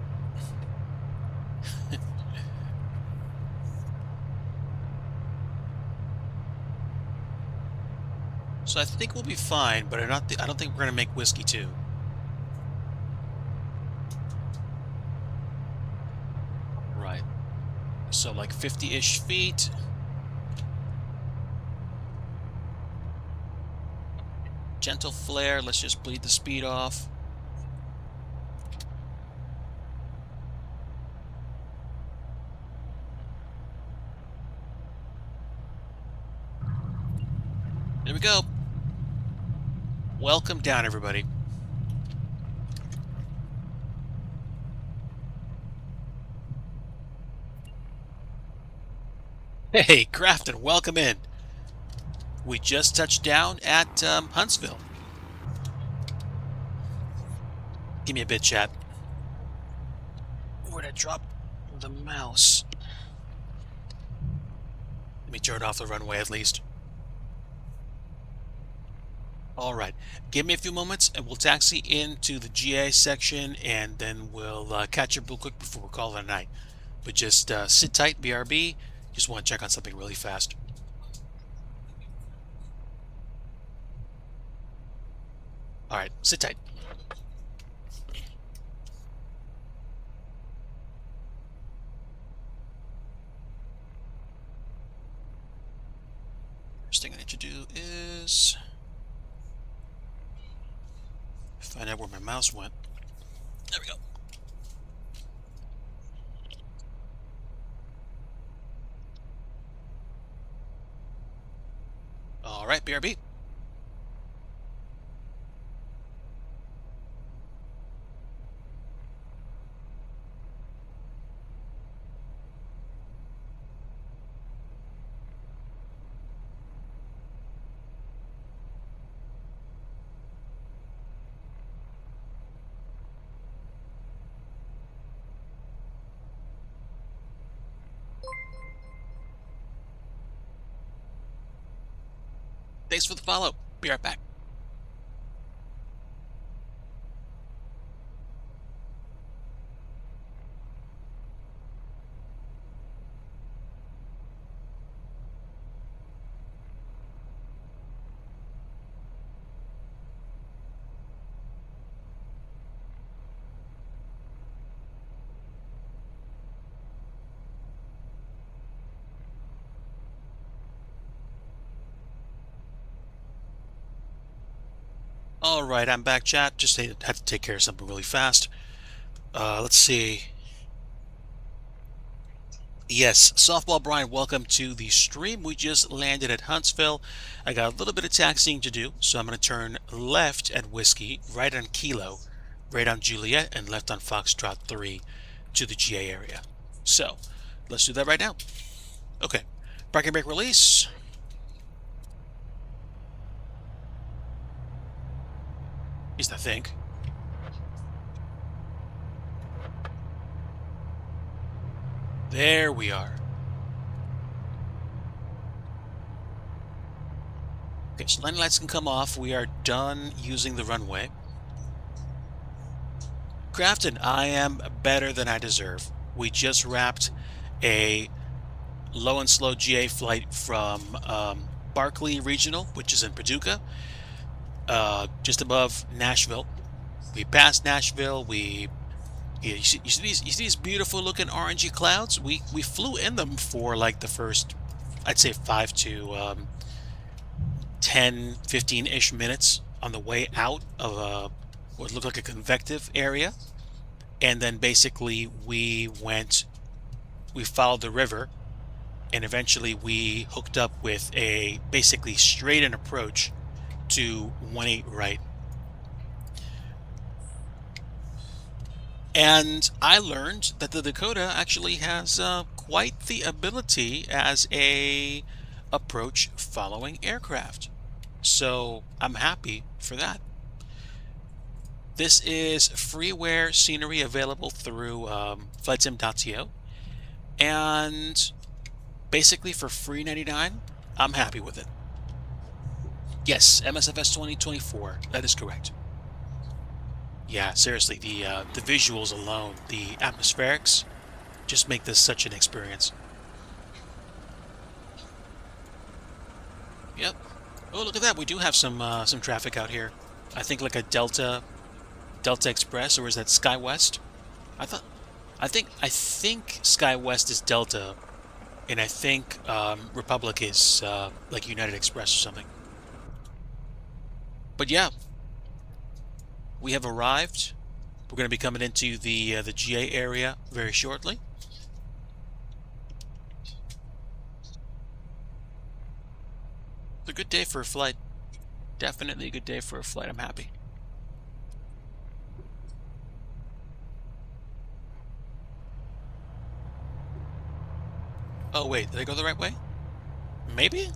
So I think we'll be fine, but I don't think we're going to make Whiskey 2. Right. So like 50-ish feet. Gentle flare, let's just bleed the speed off. There we go. Welcome down, everybody. Hey, Grafton, welcome in. We just touched down at Huntsville. Give me a bit, chat. Where'd I drop the mouse? Let me turn off the runway at least. All right, give me a few moments and we'll taxi into the GA section and then we'll catch up real quick before we call it a night. But just sit tight, BRB. Just want to check on something really fast. All right, sit tight. First thing I need to do is find out where my mouse went. There we go. All right, BRB. Thanks for the follow. Be right back. All right, I'm back, chat. Just had to take care of something really fast. Let's see. Yes, Softball Brian, welcome to the stream. We just landed at Huntsville. I got a little bit of taxiing to do, so I'm going to turn left at Whiskey, right on Kilo, right on Juliet, and left on Foxtrot 3 to the GA area. So, let's do that right now. Okay, parking brake release. At least I think. There we are. Okay, so landing lights can come off. We are done using the runway. Grafton, I am better than I deserve. We just wrapped a low and slow GA flight from Barkley Regional, which is in Paducah, just above Nashville. We passed Nashville. You see these beautiful looking orangey clouds? We flew in them for like the first, I'd say 5 to 10, 15-ish minutes on the way out of what looked like a convective area. And then basically we followed the river, and eventually we hooked up with a basically straight in approach to 18 right. And I learned that the Dakota actually has quite the ability as a approach following aircraft. So I'm happy for that. This is freeware scenery available through flightsim.to. And basically for free 99, I'm happy with it. Yes, MSFS 2024, that is correct. Yeah, seriously, the visuals alone, the atmospherics, just make this such an experience. Yep. Oh, look at that. We do have some traffic out here. I think like a Delta Express, or is that SkyWest? I think SkyWest is Delta, and I think Republic is like United Express or something. But yeah, we have arrived. We're going to be coming into the GA area very shortly. It's a good day for a flight. Definitely a good day for a flight. I'm happy. Oh wait, did I go the right way? Maybe?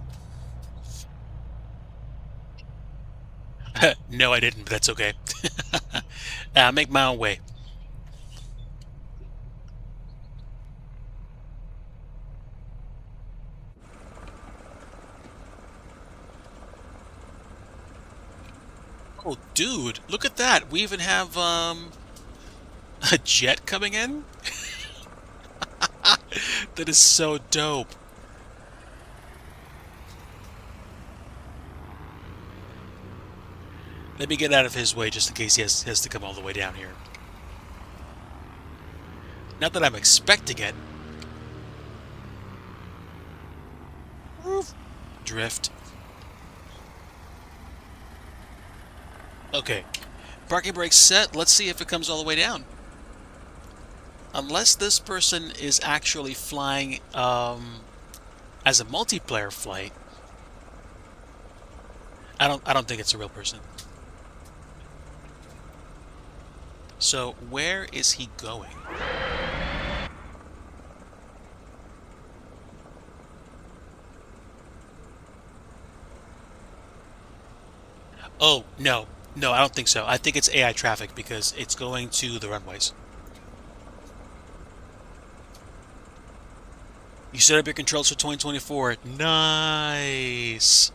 No, I didn't, but that's okay. Make my own way. Oh, dude, look at that. We even have a jet coming in. That is so dope. Let me get out of his way just in case he has to come all the way down here. Not that I'm expecting it. Roof. Drift. Okay. Parking brake set. Let's see if it comes all the way down. Unless this person is actually flying as a multiplayer flight, I don't think it's a real person. So where is he going? Oh, no. No, I don't think so. I think it's AI traffic because it's going to the runways. You set up your controls for 2024. Nice.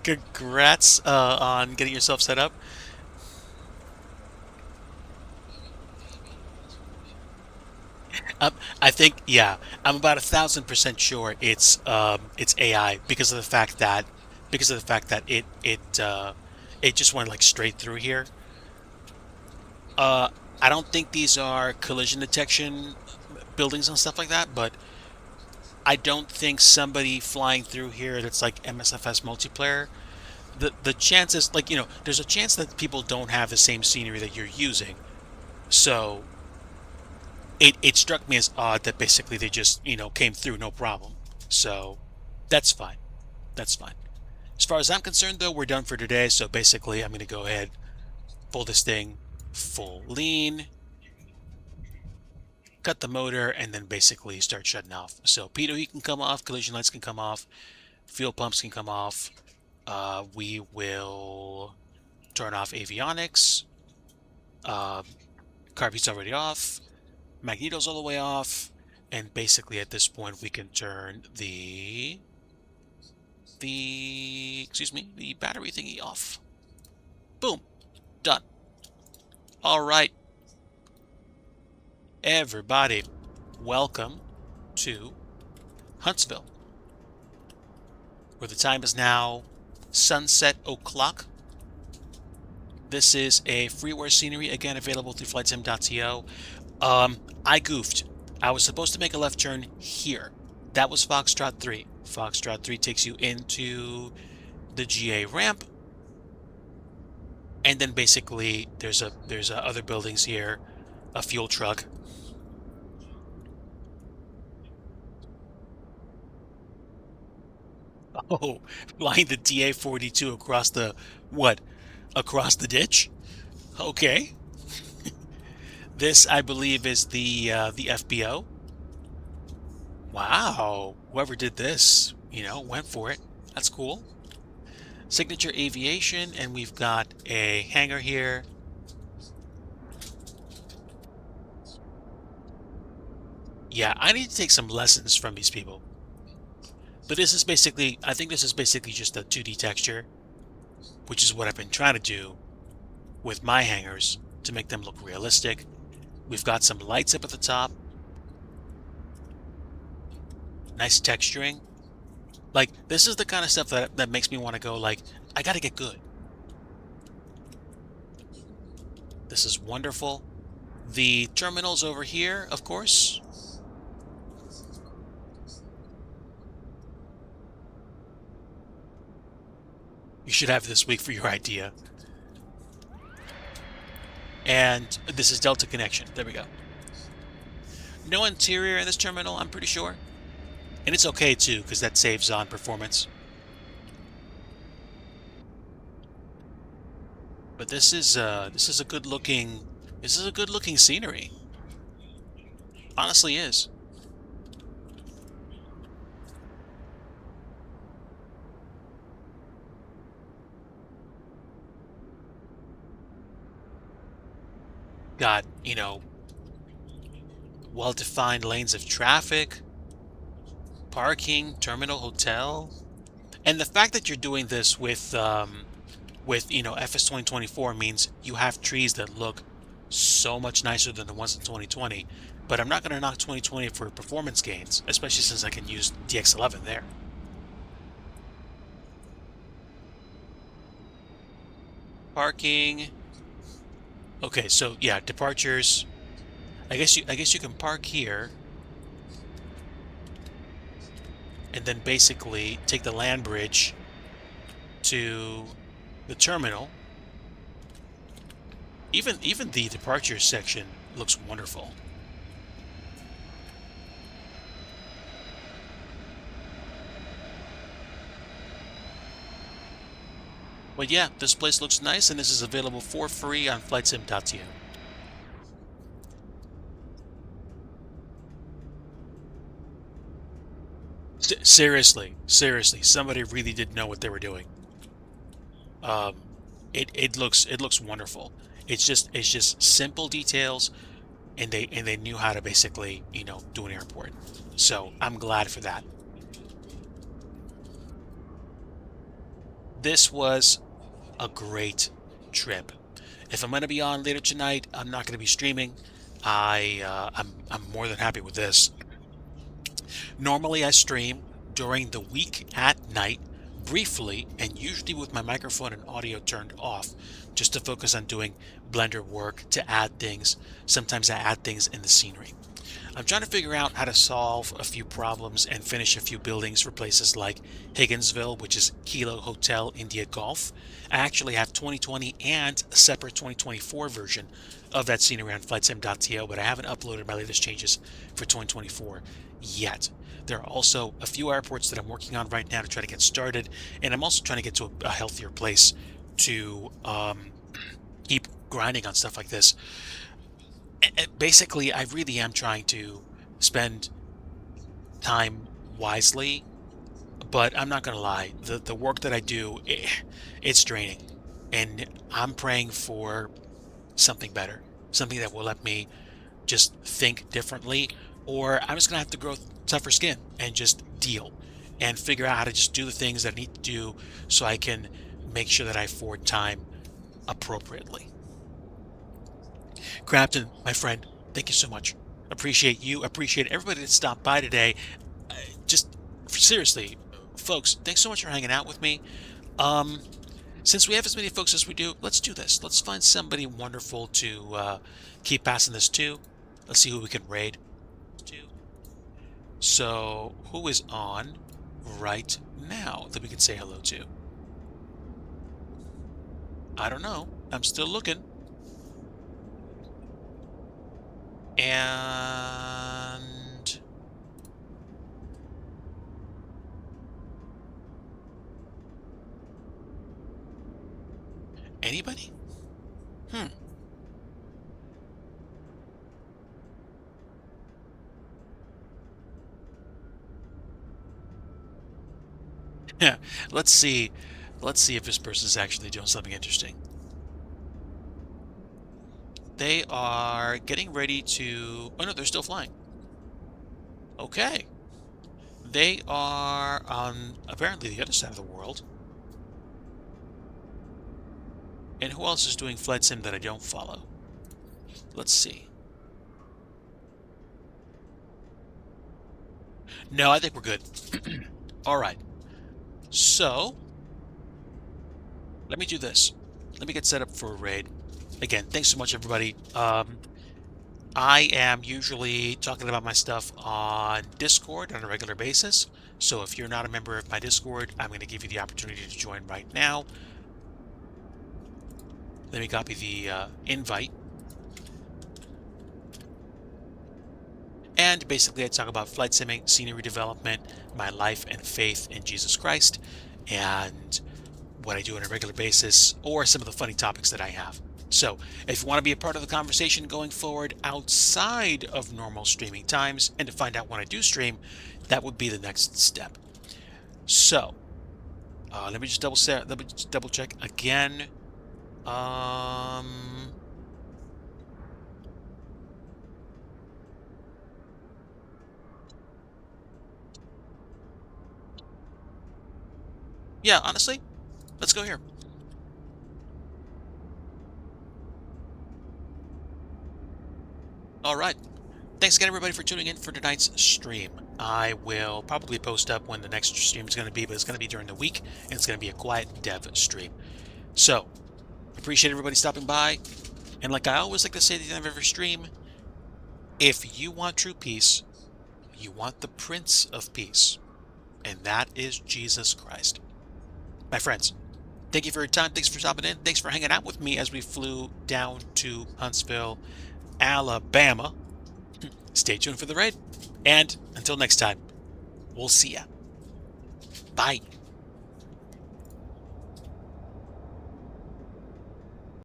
Congrats on getting yourself set up. I think, yeah, I'm about 1,000% sure it's AI because of the fact that it just went like straight through here. Uh, I don't think these are collision detection buildings and stuff like that, but I don't think somebody flying through here that's like MSFS multiplayer. The chances, like, there's a chance that people don't have the same scenery that you're using. So it struck me as odd that basically they just, came through no problem. So that's fine. That's fine. As far as I'm concerned, though, we're done for today. So basically, I'm going to go ahead, pull this thing full lean, cut the motor, and then basically start shutting off. So pitot heat can come off, collision lights can come off, fuel pumps can come off. We will turn off avionics. Carb heat's already off. Magneto's all the way off. And basically at this point we can turn the battery thingy off. Boom. Done. All right. Everybody, welcome to Huntsville, where the time is now sunset o'clock. This is a freeware scenery, again available through flightsim.to. I goofed. I was supposed to make a left turn here. That was Foxtrot 3. Foxtrot 3 takes you into the GA ramp, and then basically there's other buildings here, a fuel truck. Oh, flying the DA-42 across the what? Across the ditch? Okay. This, I believe, is the FBO. Wow, whoever did this, went for it. That's cool. Signature Aviation, and we've got a hangar here. Yeah, I need to take some lessons from these people. But this is basically, I think this is basically just a 2D texture, which is what I've been trying to do with my hangars to make them look realistic. We've got some lights up at the top. Nice texturing. Like, this is the kind of stuff that makes me want to go, like, I gotta get good. This is wonderful. The terminal's over here, of course. You should have this week for your idea. And this is Delta Connection. There we go. No interior in this terminal, I'm pretty sure. And it's okay too, because that saves on performance. But this is a good looking scenery. Honestly is. you know, well-defined lanes of traffic, parking, terminal, hotel. And the fact that you're doing this with FS 2024 means you have trees that look so much nicer than the ones in 2020. But I'm not going to knock 2020 for performance gains, especially since I can use DX11 there. Parking. Okay, so yeah, departures. I guess you can park here and then basically take the land bridge to the terminal. Even the departure section looks wonderful. But yeah, this place looks nice, and this is available for free on flightsim.to. Seriously, seriously, somebody really did know what they were doing. Um, it looks wonderful. It's just simple details, and they knew how to basically do an airport. So I'm glad for that. This was a great trip. If I'm going to be on later tonight, I'm not going to be streaming. I'm more than happy with this. Normally, I stream during the week at night, briefly, and usually with my microphone and audio turned off, just to focus on doing Blender work to add things. Sometimes I add things in the scenery. I'm trying to figure out how to solve a few problems and finish a few buildings for places like Higginsville, which is Kilo Hotel India Golf. I actually have 2020 and a separate 2024 version of that scenery on flightsim.to, but I haven't uploaded my latest changes for 2024 yet. There are also a few airports that I'm working on right now to try to get started, and I'm also trying to get to a healthier place to keep grinding on stuff like this. Basically, I really am trying to spend time wisely, but I'm not gonna lie, the work that I do, it's draining, and I'm praying for something better, something that will let me just think differently, or I'm just gonna have to grow tougher skin and just deal and figure out how to just do the things that I need to do so I can make sure that I afford time appropriately. Crafton, my friend, thank you so much. Appreciate you. Appreciate everybody that stopped by today. Just seriously, folks, thanks so much for hanging out with me. Um, since we have as many folks as we do, let's do this. Let's find somebody wonderful to keep passing this to. Let's see who we can raid. So, who is on right now that we can say hello to? I don't know. I'm still looking. And anybody? Hmm. Yeah. Let's see. Let's see if this person's actually doing something interesting. They are getting ready to... Oh, no, they're still flying. Okay. They are on apparently the other side of the world. And who else is doing flight sim that I don't follow? Let's see. No, I think we're good. All right. So, let me do this. Let me get set up for a raid. Again, thanks so much, everybody. I am usually talking about my stuff on Discord on a regular basis. So if you're not a member of my Discord, I'm going to give you the opportunity to join right now. Let me copy the invite. And basically, I talk about flight simming, scenery development, my life and faith in Jesus Christ, and what I do on a regular basis, or some of the funny topics that I have. So if you want to be a part of the conversation going forward outside of normal streaming times and to find out when I do stream, that would be the next step. So let me just double check again. Yeah, honestly, let's go here. All right. Thanks again, everybody, for tuning in for tonight's stream. I will probably post up when the next stream is going to be, but it's going to be during the week, and it's going to be a quiet dev stream. So, appreciate everybody stopping by. And like I always like to say at the end of every stream, if you want true peace, you want the Prince of Peace, and that is Jesus Christ. My friends, thank you for your time. Thanks for stopping in. Thanks for hanging out with me as we flew down to Huntsville, Alabama. Stay tuned for the raid. And until next time, we'll see ya. Bye.